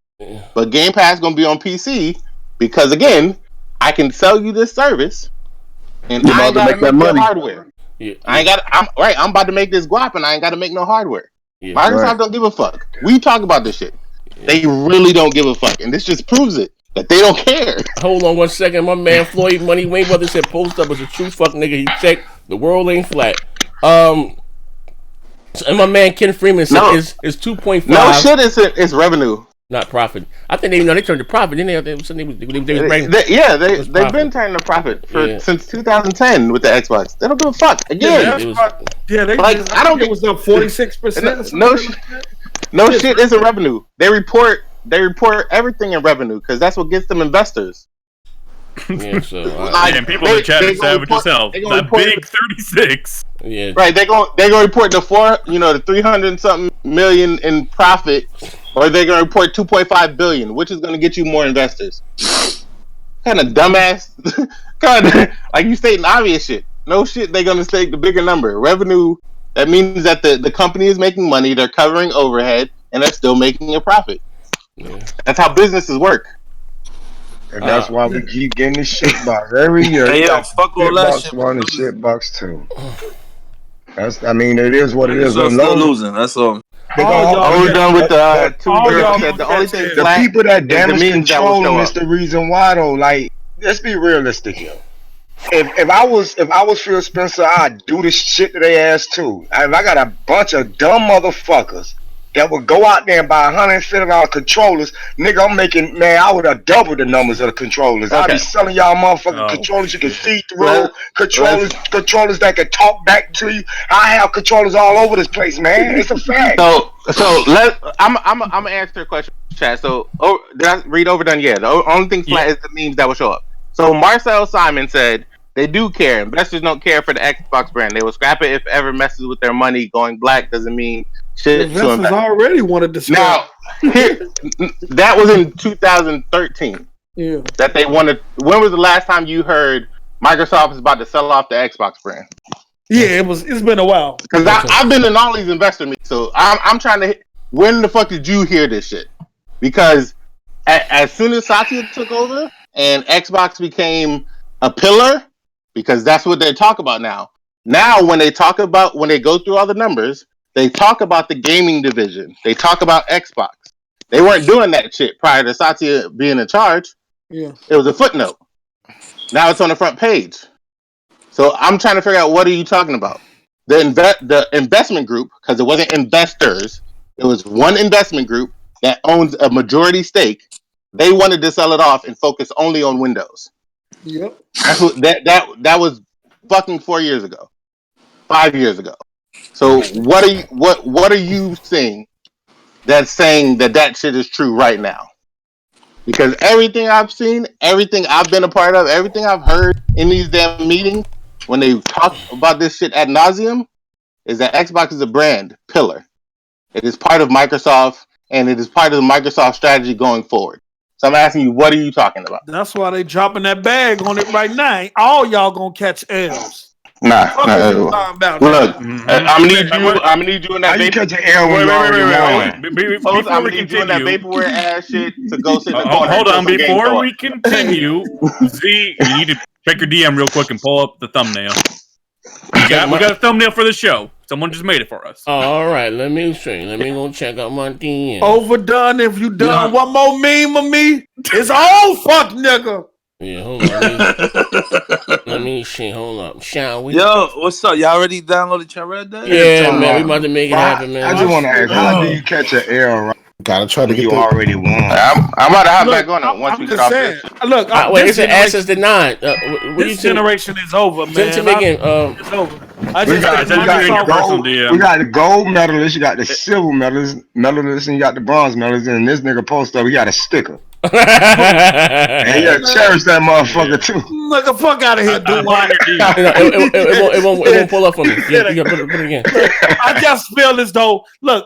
[SPEAKER 11] But Game Pass gonna be on PC because again, I can sell you this service, and I ain't gotta make no hardware. I'm about to make this guap, and I ain't gotta make no hardware. Microsoft don't give a fuck. We talk about this shit. They really don't give a fuck, and this just proves it that they don't care.
[SPEAKER 1] Hold on 1 second, my man Floyd Money Mayweather said post up is a true fuck nigga. He checked the world ain't flat. And my man Ken Freeman said is 2.5.
[SPEAKER 11] No shit, it's revenue.
[SPEAKER 1] Not profit. I think they turned to profit. Didn't they?
[SPEAKER 11] They've been turning to profit since 2010 with the Xbox. They don't give a fuck. Again,
[SPEAKER 4] I don't think it was up 46%.
[SPEAKER 11] No shit is a revenue. They report everything in revenue because that's what gets them investors.
[SPEAKER 1] Yeah, so
[SPEAKER 7] and people in the chat are savage yourself. That big 36.
[SPEAKER 1] Yeah.
[SPEAKER 11] Right, they're gonna report the 300 something million in profit, or they're gonna report 2.5 billion, which is gonna get you more investors. Kind of dumbass, kind of like you stating obvious shit. No shit, they're gonna state the bigger number. Revenue, that means that the company is making money, they're covering overhead, and they're still making a profit. Yeah. That's how businesses work.
[SPEAKER 6] And that's why we keep getting the shit box every year.
[SPEAKER 10] Hey, yo, fuck all that shit.
[SPEAKER 6] One and shit box two. It is what it is.
[SPEAKER 10] Still losing. That's all.
[SPEAKER 11] We're done with the two girls. The only thing
[SPEAKER 6] the people that damage control is the reason why though. Like, let's be realistic here. If I was Phil Spencer, I'd do this shit to their ass too. If I got a bunch of dumb motherfuckers that would go out there and buy $150 controllers, nigga, I would have doubled the numbers of the controllers. I'd be selling y'all motherfucking controllers you can see through, controllers that can talk back to you. I have controllers all over this place, man. It's a fact.
[SPEAKER 11] I'm gonna answer the question, chat. So, did I read Overdone? Yeah. The only thing flat is the memes that will show up. So Marcel Simon said they do care. Investors don't care for the Xbox brand. They will scrap it if ever messes with their money. Going black doesn't mean shit.
[SPEAKER 4] Investors already wanted to scrap.
[SPEAKER 11] Now, that was in 2013.
[SPEAKER 4] Yeah.
[SPEAKER 11] That they wanted. When was the last time you heard Microsoft is about to sell off the Xbox brand?
[SPEAKER 4] Yeah, it's been a while.
[SPEAKER 11] Because I've been in all these investor meetings, so I'm trying to. When the fuck did you hear this shit? Because as soon as Satya took over and Xbox became a pillar, because that's what they talk about now. Now, when they go through all the numbers, they talk about the gaming division. They talk about Xbox. They weren't doing that shit prior to Satya being in charge.
[SPEAKER 4] Yeah,
[SPEAKER 11] it was a footnote. Now it's on the front page. So I'm trying to figure out, what are you talking about? The investment group, because it wasn't investors, it was one investment group that owns a majority stake. They wanted to sell it off and focus only on Windows.
[SPEAKER 4] Yep.
[SPEAKER 11] That's what that was fucking 4 years ago, 5 years ago. So what are you seeing that's saying that shit is true right now? Because everything I've seen, everything I've been a part of, everything I've heard in these damn meetings when they talk about this shit ad nauseum is that Xbox is a brand pillar. It is part of Microsoft, and it is part of the Microsoft strategy going forward. So I'm asking you, what are you talking about?
[SPEAKER 4] That's why they dropping that bag on it right now. Ain't all y'all gonna catch L's.
[SPEAKER 6] Nah.
[SPEAKER 11] Look, I'm gonna need you in that.
[SPEAKER 6] How you catch an L when you already won?
[SPEAKER 7] Before
[SPEAKER 11] I'm gonna
[SPEAKER 7] we
[SPEAKER 11] need you in that
[SPEAKER 7] continue,
[SPEAKER 11] vaporware ass shit to go sit in the corner.
[SPEAKER 7] hold on.
[SPEAKER 11] and kill some
[SPEAKER 7] Before
[SPEAKER 11] game
[SPEAKER 7] we continue, Z, you need to check your DM real quick and pull up the thumbnail. We got a thumbnail for the show. Someone just made it for us.
[SPEAKER 1] All right, let me see. Let me go check out my DM.
[SPEAKER 4] Overdone. If you done one more meme of me, it's all fuck nigga.
[SPEAKER 1] Yeah, hold on. Let me see. Hold up. Shall we?
[SPEAKER 10] Yo, what's up? Y'all already downloaded your Red Dead?
[SPEAKER 1] Yeah, man. We about to make it happen, man.
[SPEAKER 6] I just want to ask, how do you catch an L? Right?
[SPEAKER 5] Gotta try to get
[SPEAKER 6] you
[SPEAKER 5] the...
[SPEAKER 6] already won.
[SPEAKER 11] I'm about to hop back on it once we get off this.
[SPEAKER 4] Look,
[SPEAKER 1] wait, it's an access denied.
[SPEAKER 4] This generation is over, man.
[SPEAKER 1] Send it to me again.
[SPEAKER 4] It's over.
[SPEAKER 6] We got the gold medalist, you got the silver medalist, and you got the bronze medalist, and this nigga post up, he got a sticker. And you gotta cherish that motherfucker too.
[SPEAKER 4] Look the fuck out of here, dude.
[SPEAKER 1] It won't pull up for me. You gotta put it again.
[SPEAKER 4] I just feel as though, look,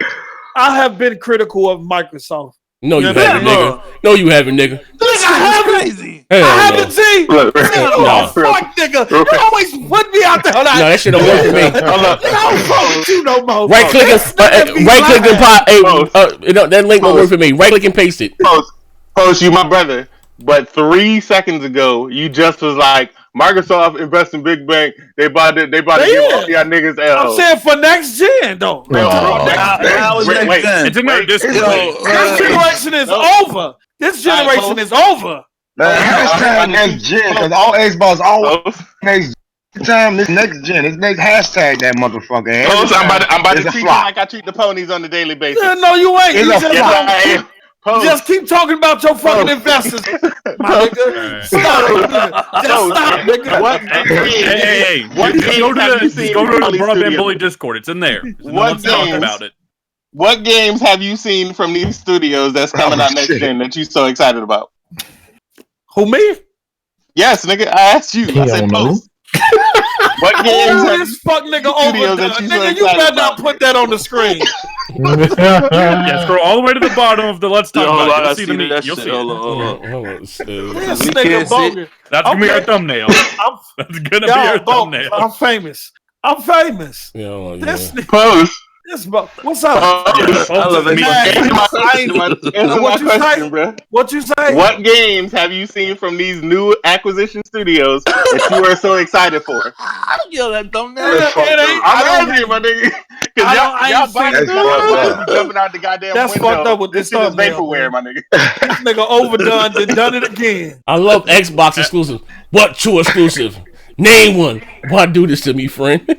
[SPEAKER 4] I have been critical of Microsoft.
[SPEAKER 1] No, you haven't, nigga. No, you haven't, nigga.
[SPEAKER 4] Look, I haven't.
[SPEAKER 1] Crazy.
[SPEAKER 4] I haven't seen.
[SPEAKER 1] No.
[SPEAKER 4] Fuck, nigga. You always put me out there.
[SPEAKER 1] No, that shit don't work for me.
[SPEAKER 4] I don't fuck with you no more.
[SPEAKER 1] Right click and pop. That link won't work for me. Right click and paste it.
[SPEAKER 11] Post, you my brother. But 3 seconds ago, you just was like, Microsoft invest in big bank. They about to give all y'all niggas L.
[SPEAKER 4] I'm saying for next gen, though.
[SPEAKER 7] It's in their Discord.
[SPEAKER 4] This generation is over. This generation is over.
[SPEAKER 6] Hashtag next gen, because all Xbox next time, this next gen, this next hashtag that motherfucker.
[SPEAKER 11] I'm about to treat you like I treat the ponies on a daily basis.
[SPEAKER 4] No, you ain't.
[SPEAKER 11] You
[SPEAKER 4] just keep talking about your fucking investors, my nigga. Stop. Just stop, nigga.
[SPEAKER 7] Hey. Just go to the Broadband Bully Discord. It's in there. Let's talk about it.
[SPEAKER 11] What games have you seen from these studios that's coming out next gen that you so excited about?
[SPEAKER 4] Who, me?
[SPEAKER 11] Yes, nigga. I asked you. I said post. What games have
[SPEAKER 4] this fuck nigga over? Nigga, you better not put that on the screen.
[SPEAKER 7] Yeah, scroll all the way to the bottom of the Let's Talk About It. You'll see the meat. You'll see it. That's gonna be our thumbnail. That's gonna be our thumbnail.
[SPEAKER 4] I'm famous. This
[SPEAKER 11] post.
[SPEAKER 4] What's up?
[SPEAKER 11] I love it.
[SPEAKER 4] What you say?
[SPEAKER 11] What games have you seen from these new acquisition studios that you are so excited for?
[SPEAKER 10] Yo, that thumbnail.
[SPEAKER 11] I'm asking, my nigga. Because y'all jumping out the goddamn window.
[SPEAKER 4] That's fucked up with this
[SPEAKER 11] shit is vaporware, my nigga.
[SPEAKER 4] This nigga overdone, done it again.
[SPEAKER 1] I love Xbox exclusive. What true exclusive? Name one. Why do this to me, friend?
[SPEAKER 4] They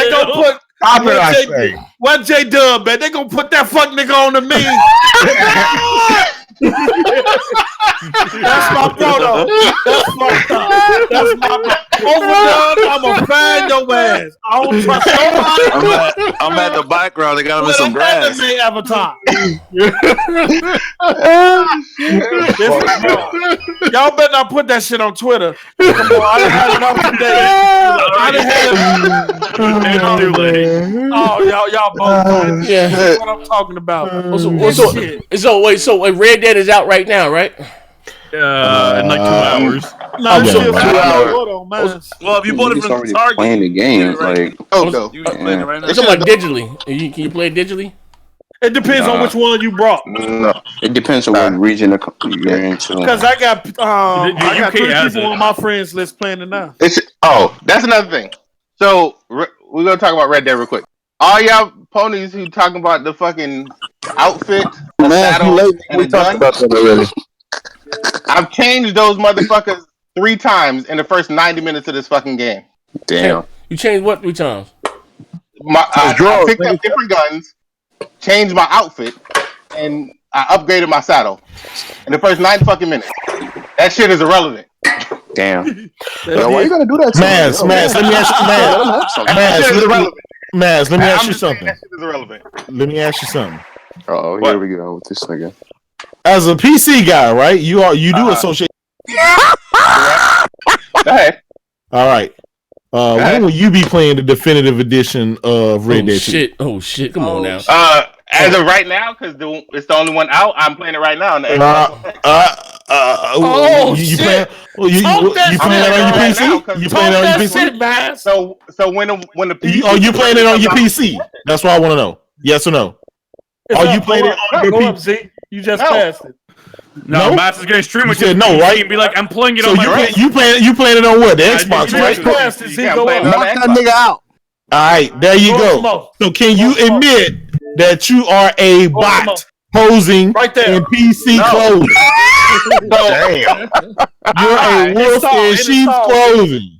[SPEAKER 4] gonna put what J Dub, man? They gonna put that fuck nigga on the meme. That's my photo. That's fucked up. That's my overdone. I'ma find your ass. I don't trust nobody.
[SPEAKER 10] I'm at the background. They got him in some grass.
[SPEAKER 4] Avatar. Y'all better not put that shit on Twitter. Come on, I done had enough today. Oh, y'all both.
[SPEAKER 1] Yeah.
[SPEAKER 4] That's what I'm talking about.
[SPEAKER 1] So Red Dead is out right now, right?
[SPEAKER 7] In like 2 hours.
[SPEAKER 4] No,
[SPEAKER 9] Yeah,
[SPEAKER 4] still 2 hours.
[SPEAKER 10] Well, if you bought it from Target,
[SPEAKER 9] playing the game, like
[SPEAKER 10] you can play it right now.
[SPEAKER 1] It's like digitally. Can you play it digitally?
[SPEAKER 4] It depends on which one you brought.
[SPEAKER 9] No, it depends on what region you're into.
[SPEAKER 4] Because I got 3 people on my friends list playing it now.
[SPEAKER 11] That's another thing. So we're gonna talk about Red Dead real quick. All y'all ponies who talking about the fucking outfit, the saddle, and the gun.
[SPEAKER 5] About that already.
[SPEAKER 11] I've changed those motherfuckers 3 times in the first 90 minutes of this fucking game.
[SPEAKER 9] Damn.
[SPEAKER 1] You changed what 3 times?
[SPEAKER 11] I picked up different guns, changed my outfit, and I upgraded my saddle in the first 9 fucking minutes. That shit is irrelevant.
[SPEAKER 9] Damn. Yo, why you gonna do that to
[SPEAKER 3] Maz,
[SPEAKER 9] me?
[SPEAKER 3] Maz, let me ask you, Maz, let me ask you something.
[SPEAKER 6] That shit is irrelevant.
[SPEAKER 3] Let me ask you something.
[SPEAKER 9] Oh, here we go with this nigga.
[SPEAKER 3] As a PC guy, right? You do associate.
[SPEAKER 6] Go ahead.
[SPEAKER 3] All right. When will you be playing the definitive edition of Red Dead 2?
[SPEAKER 1] Shit. Oh shit! Come on now.
[SPEAKER 6] As of right now, because it's the only one out, I'm playing it right now on the Xbox.
[SPEAKER 3] You playing? You playing it on your PC? You playing it on your PC?
[SPEAKER 8] man.
[SPEAKER 6] So when the PC
[SPEAKER 3] You playing it on your PC? That's what I want to know. Yes or no? Are you playing it on your PC?
[SPEAKER 8] You just passed it.
[SPEAKER 7] No, Master's gonna stream with
[SPEAKER 3] you. Said no, right?
[SPEAKER 7] And be like, I'm playing it
[SPEAKER 3] so
[SPEAKER 7] on my right.
[SPEAKER 3] You playing it on what? The Xbox, right?
[SPEAKER 5] Knock that nigga out.
[SPEAKER 3] All right, there you go. So can you admit that you are a bot posing in PC clothes?
[SPEAKER 6] Damn.
[SPEAKER 3] You're a wolf in sheep's clothing.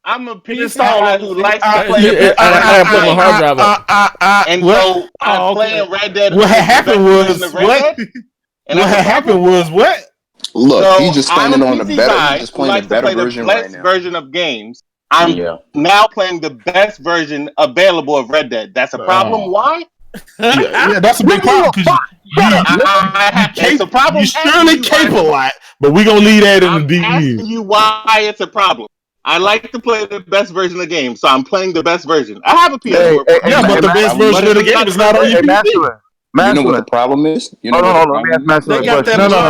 [SPEAKER 6] I'm a PC guy who likes to play.
[SPEAKER 1] I put my hard drive up.
[SPEAKER 6] And so I'm playing Red Dead.
[SPEAKER 3] What had happened was what?
[SPEAKER 6] And
[SPEAKER 3] what had happened was what?
[SPEAKER 9] Look,
[SPEAKER 6] so
[SPEAKER 9] he's just playing it on the better. He's just playing the better version right now.
[SPEAKER 6] Version of games. I'm now playing the best version available of Red Dead. That's a problem. Why?
[SPEAKER 3] Yeah, that's a big problem because you surely cape a lot, but we're gonna leave that in the DE.
[SPEAKER 6] You why it's a problem. I like to play the best version of the game, so I'm playing the best version. I have a PS4.
[SPEAKER 3] But the best version of the game is not on your PC.
[SPEAKER 9] You know what the problem is? You know
[SPEAKER 3] No, this
[SPEAKER 8] they got that blurry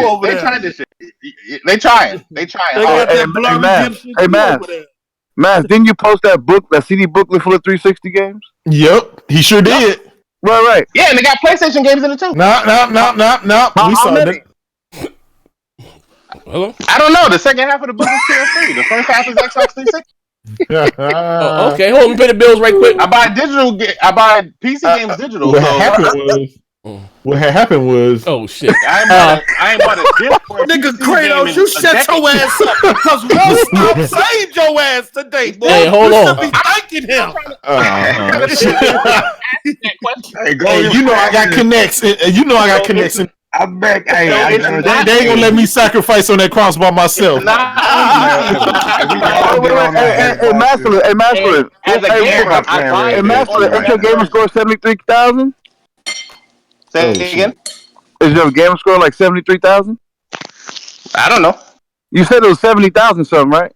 [SPEAKER 8] over there.
[SPEAKER 6] They tried this shit. They trying.
[SPEAKER 8] They got that blurry
[SPEAKER 5] Matt, didn't you post that CD booklet full of 360 games?
[SPEAKER 3] Yep, he sure did.
[SPEAKER 5] Right.
[SPEAKER 6] Yeah, and they got PlayStation games in it too.
[SPEAKER 3] No. We saw that.
[SPEAKER 1] Hello?
[SPEAKER 6] I don't know. The second half of the book is PS3. The first half is Xbox 360.
[SPEAKER 1] Okay, hold on. Pay the bills right quick.
[SPEAKER 6] I buy PC games digital.
[SPEAKER 3] What happened was
[SPEAKER 1] oh shit.
[SPEAKER 6] I ain't bought a disc for a
[SPEAKER 8] nigga
[SPEAKER 6] PC
[SPEAKER 8] Kratos, you shut your ass up because 1Stop saved your ass today, boy.
[SPEAKER 1] Hey, hold on.
[SPEAKER 8] You should be thanking him.
[SPEAKER 3] Hey, you know I got connects.
[SPEAKER 6] I bet.
[SPEAKER 3] They ain't gonna let me sacrifice on that cross by myself.
[SPEAKER 5] Hey, Master.
[SPEAKER 6] As a gamer,
[SPEAKER 5] Hey, Master, ain't your gamer score 73,000?
[SPEAKER 6] Say it again.
[SPEAKER 5] Is your gamer score like 73,000?
[SPEAKER 6] I don't know.
[SPEAKER 5] You said it was 70,000 something, right?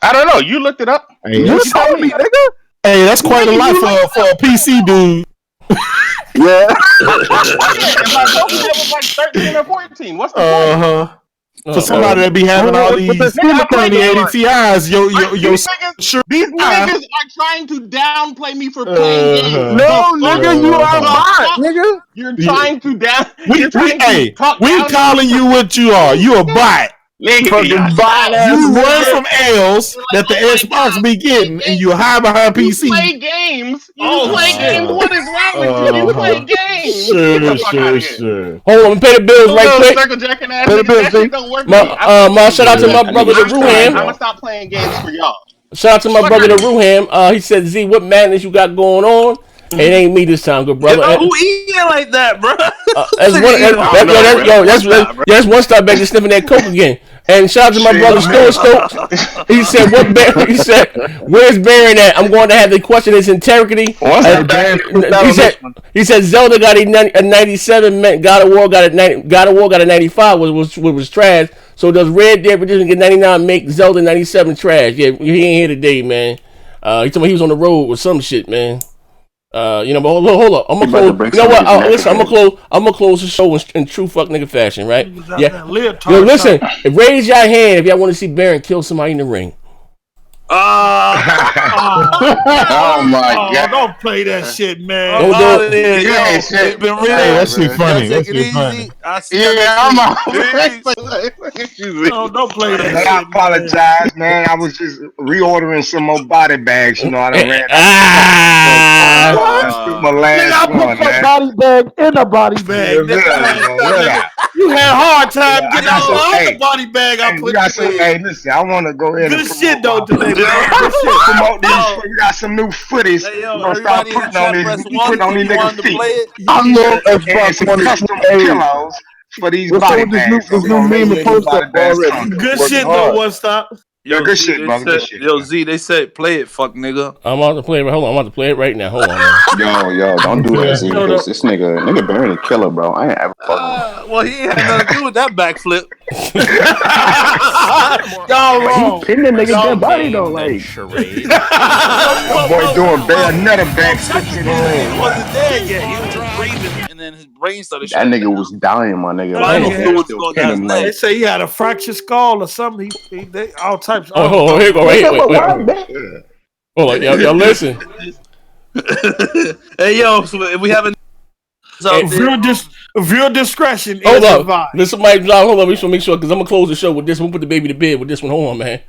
[SPEAKER 6] I don't know. You looked it up.
[SPEAKER 3] Hey,
[SPEAKER 5] you told me, nigga.
[SPEAKER 3] Hey, that's quite a lot for a PC dude.
[SPEAKER 5] Yeah.
[SPEAKER 6] If I told you it was like 13 or 14, what's the point?
[SPEAKER 3] For somebody that be having all these 2080 Ti's,
[SPEAKER 6] these niggas are trying to downplay me for playing games.
[SPEAKER 5] No, nigga, you are a bot, nigga.
[SPEAKER 6] You're trying to down.
[SPEAKER 3] We calling you what you are. You a bot.
[SPEAKER 6] Nigga,
[SPEAKER 3] you run from L's that the Xbox be getting, and you hide behind PC.
[SPEAKER 6] You play games. Games. What is wrong with you? You play games.
[SPEAKER 3] Sure.
[SPEAKER 1] Hold on, pay the bills right quick.
[SPEAKER 6] Circle jacking ass niggas. That shit don't work.
[SPEAKER 1] Shout out to my brother the Ruham.
[SPEAKER 6] I'm gonna stop playing games for y'all.
[SPEAKER 1] Shout out to my brother the Ruham. He said, Z, what madness you got going on? It ain't me this time, good brother.
[SPEAKER 10] Who eating like that, bro?
[SPEAKER 1] That's 1Stop back to sniffing that coke again. And shout out to my brother Stokes. He said, where's Baron at? I'm going to have to question his integrity. He said Zelda got a 97, God of War got a 95, which was trash. So does Red Dead Redemption get 99 make Zelda 97 trash? Yeah, he ain't here today, man. He told me he was on the road with some shit, man. But hold up. I'm gonna close. You know what? Listen, I'm gonna close the show in true fuck nigga fashion, right? Yeah. Yo, listen. Raise your hand if y'all want to see Baron kill somebody in the ring.
[SPEAKER 10] Oh my God!
[SPEAKER 8] Don't play that shit, man.
[SPEAKER 1] Don't do it.
[SPEAKER 10] It's been real.
[SPEAKER 3] That's funny. That's funny.
[SPEAKER 6] I'm out.
[SPEAKER 8] Don't play that shit.
[SPEAKER 6] I apologize, man. I was just reordering some more body bags. You know, I done ran. My last one, man.
[SPEAKER 8] Body bag in a body bag. You had a hard time getting out the body bag.
[SPEAKER 6] Hey, listen, I want to go ahead.
[SPEAKER 8] Good shit though today.
[SPEAKER 6] Promote these. We got some new footage. We're gonna start putting on these niggas' feet.
[SPEAKER 5] I love Xbox One
[SPEAKER 6] custom pillows for these
[SPEAKER 5] What's
[SPEAKER 6] body
[SPEAKER 5] up with this
[SPEAKER 6] bags.
[SPEAKER 5] new meme and post up already?
[SPEAKER 4] Good shit though, 1Stop.
[SPEAKER 6] Yo, good shit, brother. Good shit.
[SPEAKER 10] Yo, Z, they said play it, fuck nigga.
[SPEAKER 1] I'm about to play it. Hold on, I'm about to play it right now. Hold on, man.
[SPEAKER 2] Yo, don't do that, Z. Because this nigga Baron a killer, bro. I ain't ever fucking.
[SPEAKER 10] Well, he ain't had nothing to do with that backflip.
[SPEAKER 4] Y'all wrong.
[SPEAKER 2] He pinned the nigga dead body though, like.
[SPEAKER 12] Charade.
[SPEAKER 6] Boy doing bayonetta backflips in
[SPEAKER 10] He
[SPEAKER 6] the
[SPEAKER 10] wasn't dead yet. He was just breathing, and then his brain started.
[SPEAKER 2] That nigga was dying, my nigga.
[SPEAKER 10] Spinal
[SPEAKER 2] Like,
[SPEAKER 10] fluid
[SPEAKER 2] still
[SPEAKER 10] going
[SPEAKER 2] pin
[SPEAKER 10] down
[SPEAKER 2] him,
[SPEAKER 10] his
[SPEAKER 2] like-
[SPEAKER 4] They say he had a fractured skull or something. They all types.
[SPEAKER 1] Oh, here you go. Wait. Hold on, y'all listen.
[SPEAKER 10] Hey, yo, so if we haven't.
[SPEAKER 4] Viewer discretion
[SPEAKER 1] Hold
[SPEAKER 4] is
[SPEAKER 1] up.
[SPEAKER 4] advised.
[SPEAKER 1] There's somebody. Hold on. Make sure because I'm gonna close the show with this one. Put the baby to bed with this one. Hold on, man.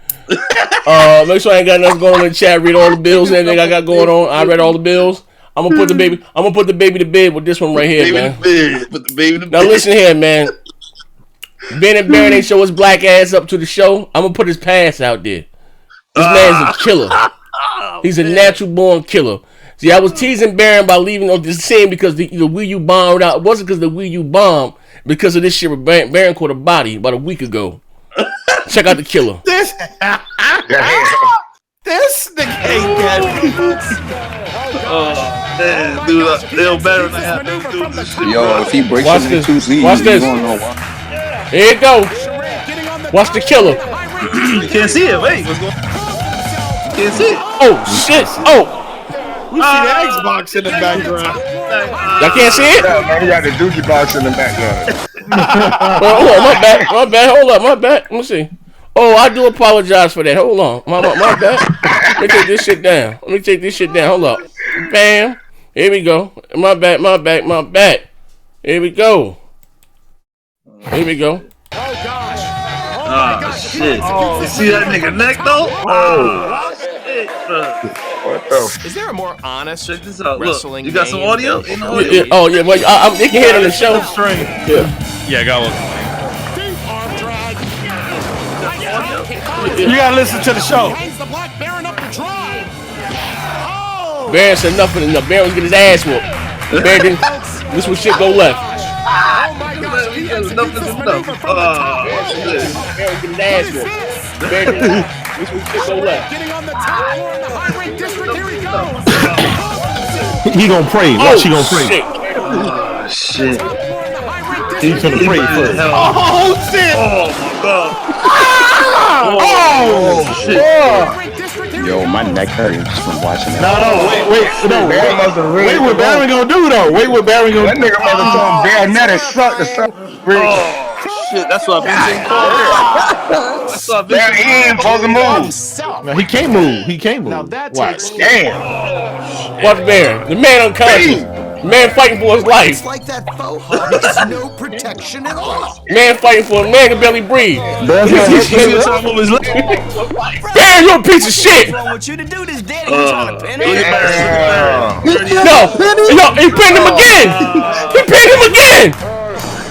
[SPEAKER 1] Make sure I ain't got nothing going on in the chat. Read all the bills and everything I got going on. I read all the bills. I'm gonna put the baby to bed with this one right here, man.
[SPEAKER 10] Put the baby to
[SPEAKER 1] Now
[SPEAKER 10] bed.
[SPEAKER 1] listen here, man. Ben and Baron ain't show his black ass up to the show. I'm gonna put his past out there. This man's a killer. He's a natural born killer. See, I was teasing Baron by leaving on this scene because the Wii U bombed out. It wasn't because the Wii U bombed, because of this shit where Baron caught a body about a week ago. Check out the killer.
[SPEAKER 4] This nigga ain't got
[SPEAKER 10] Man, dude, they'll better than have to do this shit.
[SPEAKER 2] Yo, if he breaks
[SPEAKER 1] Watch
[SPEAKER 2] into
[SPEAKER 1] this.
[SPEAKER 2] 2 Z,
[SPEAKER 1] Watch
[SPEAKER 2] you
[SPEAKER 1] this.
[SPEAKER 2] gonna know why.
[SPEAKER 1] Here you go. Watch the killer.
[SPEAKER 10] You can't see it. Wait, what's going on? You can't see it.
[SPEAKER 1] Oh, shit. Oh.
[SPEAKER 4] You see the Xbox in the background.
[SPEAKER 1] Y'all can't see it?
[SPEAKER 6] Yeah, man, he got the dookie box in the background.
[SPEAKER 1] Well, hold on, my bad. Hold up, my bad. Let me see. Oh, I do apologize for that. Hold on. My bad. Let me take this shit down. Hold up. Bam. Here we go. My bad. Here we go.
[SPEAKER 10] Oh, shit. You see that nigga neck, though? Oh, shit,
[SPEAKER 6] What the
[SPEAKER 12] Is there a more honest
[SPEAKER 10] check this out. Look,
[SPEAKER 12] wrestling
[SPEAKER 10] you got some
[SPEAKER 12] game
[SPEAKER 10] audio?
[SPEAKER 12] than
[SPEAKER 10] Ain't no
[SPEAKER 1] Yeah,
[SPEAKER 10] audio.
[SPEAKER 1] oh, yeah. Well, you can hear it on the show.
[SPEAKER 7] Yeah, I got one.
[SPEAKER 4] You gotta listen to the show.
[SPEAKER 1] Baron said nothing enough. Baron was getting his ass whooped. Baron didn't. This was shit go left.
[SPEAKER 10] Enough is enough.
[SPEAKER 1] Baron getting his ass whooped. Baron didn't. This was shit go left.
[SPEAKER 3] He gonna pray. Watch, he gonna pray.
[SPEAKER 1] Shit.
[SPEAKER 10] Oh, shit.
[SPEAKER 3] He's gonna pray first.
[SPEAKER 4] Oh shit!
[SPEAKER 10] Oh, my God.
[SPEAKER 4] Oh
[SPEAKER 10] shit.
[SPEAKER 2] Yo, my neck hurting just from watching that.
[SPEAKER 6] Baron must have really
[SPEAKER 3] Wait, what Baron gonna do though?
[SPEAKER 6] That nigga must have told bayonetta sucked or something.
[SPEAKER 10] Oh, shit. That's what I've been saying. That's what I've been
[SPEAKER 6] Baron, he
[SPEAKER 10] saying.
[SPEAKER 6] ain't supposed to move.
[SPEAKER 3] No, he can't move.
[SPEAKER 12] Now that
[SPEAKER 3] Watch.
[SPEAKER 12] takes
[SPEAKER 6] Damn.
[SPEAKER 1] Watch Baron. The man unconscious. Man fighting for his life.
[SPEAKER 13] Like that faux hawk has no protection at all.
[SPEAKER 1] Man fighting for a man can barely breathe.
[SPEAKER 3] Baron's gonna hit
[SPEAKER 10] Baron,
[SPEAKER 3] you.
[SPEAKER 1] Baron, you a piece of shit.
[SPEAKER 13] What's wrong with you to do this, Daddy? You trying to pin
[SPEAKER 10] Look
[SPEAKER 13] it?
[SPEAKER 10] at Baron.
[SPEAKER 1] No, he pinned him again. He pinned him again.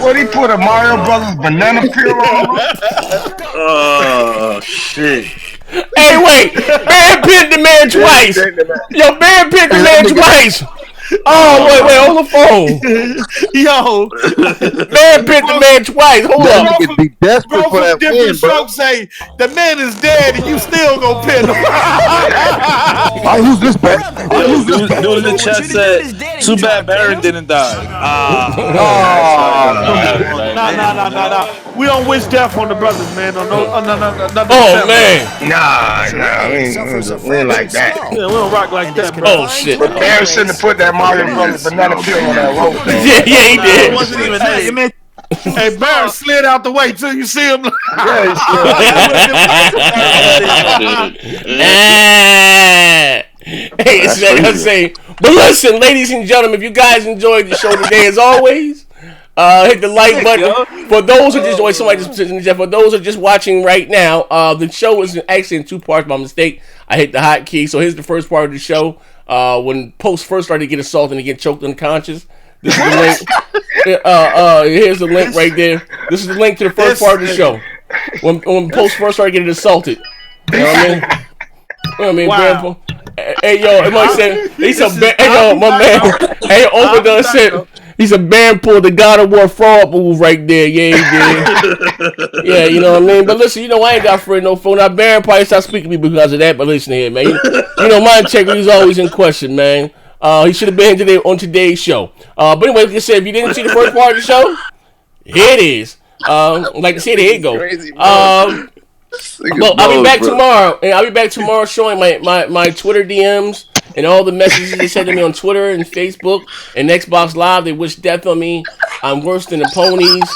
[SPEAKER 6] What, he put a Mario Brothers banana peel on?
[SPEAKER 10] Oh, shit.
[SPEAKER 1] Hey, wait. Baron pinned the man twice. Yo, Baron pinned the man twice. Oh, wait, hold the phone.
[SPEAKER 4] Yo,
[SPEAKER 1] Man pinned the man twice. Hold
[SPEAKER 5] That
[SPEAKER 1] up.
[SPEAKER 5] nigga be desperate
[SPEAKER 4] bro,
[SPEAKER 5] for
[SPEAKER 4] from
[SPEAKER 5] that win,
[SPEAKER 4] different
[SPEAKER 5] bro.
[SPEAKER 4] folks say the man is dead and you still gonna pin him.
[SPEAKER 5] I lose this bet.
[SPEAKER 10] Dude in the chat said, too bad Baron didn't die.
[SPEAKER 4] Nah. We don't wish death on the brothers, man. No.
[SPEAKER 1] Oh, man.
[SPEAKER 6] Nah, we ain't like that.
[SPEAKER 4] Yeah, we don't rock like that, bro.
[SPEAKER 1] Oh, shit.
[SPEAKER 6] But Baron shouldn't have put that Mario Brothers banana peel on that rope.
[SPEAKER 1] Yeah, he did.
[SPEAKER 10] It wasn't even that. You meant
[SPEAKER 4] Hey, Baron slid out the way too. You see him?
[SPEAKER 1] Hey, it's like I say. But listen, ladies and gentlemen, if you guys enjoyed the show today, as always, hit the like button. For those who just for those who are just watching right now, the show is actually in 2 parts by mistake. I hit the hotkey, so here's the first part of the show. When Post first started to get assaulted and get choked unconscious. This is the link. Here's the link right there. This is the link to the first part of the show. When Post first started getting assaulted. You know what I mean?
[SPEAKER 4] Wow.
[SPEAKER 1] Grandpa. Hey yo, he said, hey yo, my man. Hey, Overdone said, He said Baron pulled the God of War fraud move right there. Yeah, he did. Yeah, you know what I mean? But listen, I ain't got for no phone. Now, Baron probably stopped speaking to me because of that, but listen here, man. My integrity is always in question, man. He should have been today on today's show. But anyway, like I said, if you didn't see the first part of the show, here it is. Like I said, here it go. But I'll be back tomorrow, and I'll be back tomorrow showing my Twitter DMs and all the messages they sent to me on Twitter and Facebook and Xbox Live. They wish death on me. I'm worse than the ponies.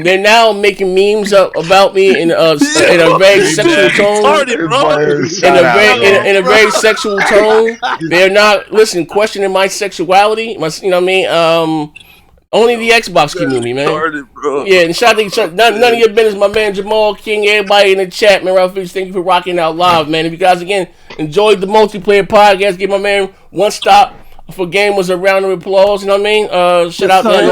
[SPEAKER 1] They're now making memes about me in a very sexual tone. In a very sexual tone. They're not questioning my sexuality. Only the Xbox community, man. Yeah, and shout out to none of your business, my man Jamal King, everybody in the chat, man. Ralph, thank you for rocking out live, man. If you guys again enjoyed the multiplayer podcast, give my man 1STOP4GAMERS a round of applause. You know what I mean? Shout out to him.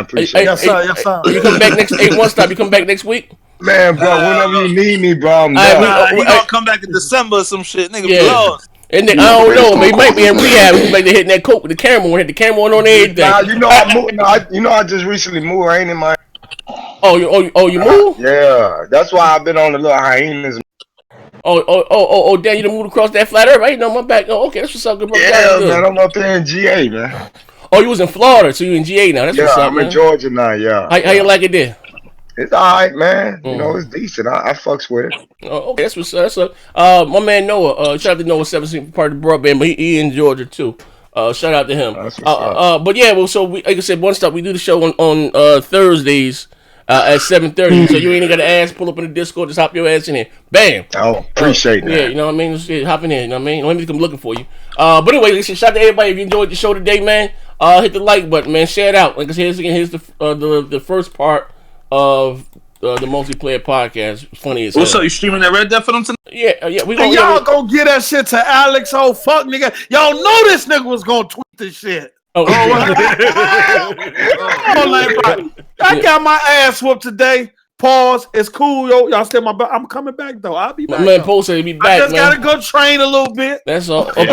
[SPEAKER 6] Appreciate it.
[SPEAKER 1] Yes, sir. You come back next. Hey, 1Stop, you come back next week.
[SPEAKER 6] Man, bro, whenever you need me, bro, I'm
[SPEAKER 10] there. He gonna come back in December or some shit, nigga.
[SPEAKER 1] Yeah. And I don't know, man. He might be in rehab. He's like hitting that coke with the camera. Hit the camera on everything.
[SPEAKER 6] Nah, I just recently moved. I ain't in my.
[SPEAKER 1] Oh, you moved?
[SPEAKER 6] Yeah, that's why I've been on the little hyenas.
[SPEAKER 1] Dan, you done moved across that flat earth, right? No, my back. Oh, okay, that's what's up, good brother.
[SPEAKER 6] Yeah, man, I'm up there in GA, man.
[SPEAKER 1] Oh, you was in Florida, so you in GA now. That's what's up,
[SPEAKER 6] I'm in Georgia now. Yeah.
[SPEAKER 1] How you like it there?
[SPEAKER 6] It's alright, man. It's decent. I fucks with it.
[SPEAKER 1] Oh, okay, that's what's up. That's up. My man Noah. Shout out to Noah 17 part of the broadband, but he in Georgia too. Shout out to him. But yeah, well, so like I said, 1Stop, we do the show on Thursdays at 7:30. So you ain't got to ask. Pull up in the Discord, just hop your ass in here. Bam.
[SPEAKER 6] Oh, appreciate that.
[SPEAKER 1] Yeah, you know what I mean. Just hop in here. You know what I mean. Don't let me come looking for you. But anyway, listen, shout out to everybody. If you enjoyed the show today, man, hit the like button, man. Share it out. Like I said, here's the first part of the multiplayer podcast. Funny as hell.
[SPEAKER 10] What's up? You streaming that Red Dead for them tonight?
[SPEAKER 1] Yeah.
[SPEAKER 4] Y'all gonna get that shit to Alex. Oh fuck, nigga. Y'all know this nigga was gonna tweet this shit. I got my ass whooped today. Pause. It's cool, yo. Y'all still my back. I'm coming back though. I'll be back.
[SPEAKER 1] Man, Paul said he'll be back.
[SPEAKER 4] I just gotta go train a little bit.
[SPEAKER 1] That's all.
[SPEAKER 7] Those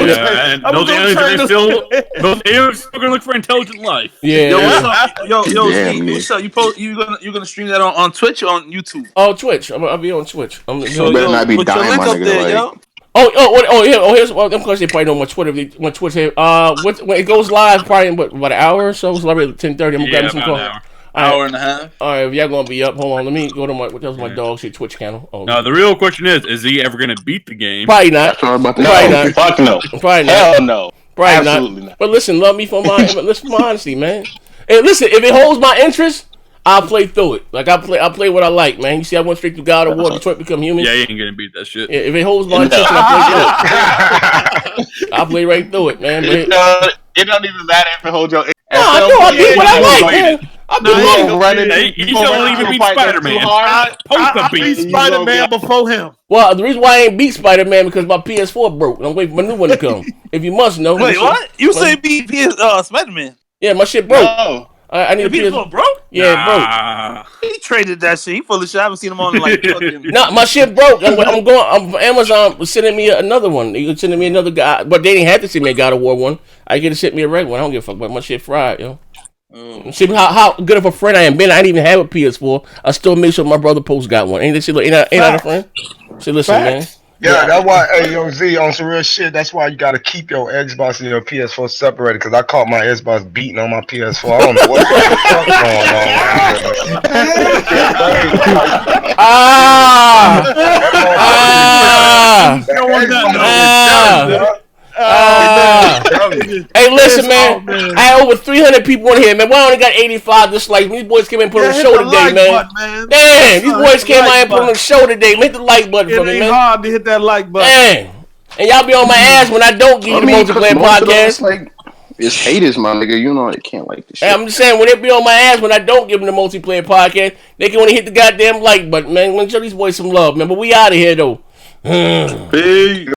[SPEAKER 7] aliens still gonna look for intelligent life.
[SPEAKER 1] Yeah.
[SPEAKER 10] What's up? You gonna stream that on Twitch or on YouTube?
[SPEAKER 1] Oh, Twitch. I'll be on Twitch.
[SPEAKER 9] Better not be dying, my nigga.
[SPEAKER 10] Yo.
[SPEAKER 1] Here's of course they probably know my Twitter. My Twitter. When it goes live, probably in about an hour or so. It's like 10:30. I'm gonna grab some coffee.
[SPEAKER 10] Hour and a half.
[SPEAKER 1] All right, if y'all gonna be up, hold on. Let me go to my dog shit Twitch channel.
[SPEAKER 7] No, the real question is he ever gonna beat the game?
[SPEAKER 1] Probably not.
[SPEAKER 6] Fuck no.
[SPEAKER 1] Probably not.
[SPEAKER 6] Hell no.
[SPEAKER 1] Probably not. But listen, love me for my honesty, man. And listen, if it holds my interest, I'll play through it. Like I play what I like, man. You see, I went straight through God of War, Detroit Become Human.
[SPEAKER 7] Yeah, you ain't gonna beat that shit.
[SPEAKER 1] Yeah, if it holds my interest, I'll play through it. I'll play right through it, man. But
[SPEAKER 11] it don't even matter if it holds your interest.
[SPEAKER 1] No, I know I beat what I like, man.
[SPEAKER 7] He don't even beat Spider-Man.
[SPEAKER 4] I beat Spider-Man before him.
[SPEAKER 1] Well, the reason why I ain't beat Spider-Man because my PS4 broke. And I'm waiting for my new one to come. If you must know.
[SPEAKER 10] Wait, what? You say beat Spider-Man?
[SPEAKER 1] Yeah, my shit broke.
[SPEAKER 10] No.
[SPEAKER 1] I need a
[SPEAKER 10] PS4 broke?
[SPEAKER 1] Yeah, it broke.
[SPEAKER 10] He traded that shit. He full of shit. I haven't seen him on like fucking.
[SPEAKER 1] No, my shit broke. Amazon was sending me another one. You sending me another guy, but they didn't have to send me a God of War one. I get to send me a regular one. I don't give a fuck about my shit fried, yo. See how good of a friend I am. Ben, I didn't even have a PS4. I still make sure my brother Post got one. Ain't that a friend? See, listen, man.
[SPEAKER 6] Yeah, that's why, hey, yo, Z, on some real shit, that's why you gotta keep your Xbox and your PS4 separated, because I caught my Xbox beating on my PS4. I don't know what the fuck going on.
[SPEAKER 1] Hey, listen, man. I had over 300 people in here, man. We only got 85 dislikes. These boys came in and put on the show today, man. Damn, these boys came out and put on the show today. Hit the like button for me, man.
[SPEAKER 4] It's hard to hit that like button.
[SPEAKER 1] Damn. And y'all be on my ass when I don't give you the multiplayer podcast.
[SPEAKER 9] It's haters, my nigga. You know they can't like this shit.
[SPEAKER 1] Hey, I'm just saying, when they be on my ass when I don't give them the multiplayer podcast, they can only hit the goddamn like button, man. Let me show these boys some love, man. But we out of here, though.
[SPEAKER 10] Peace.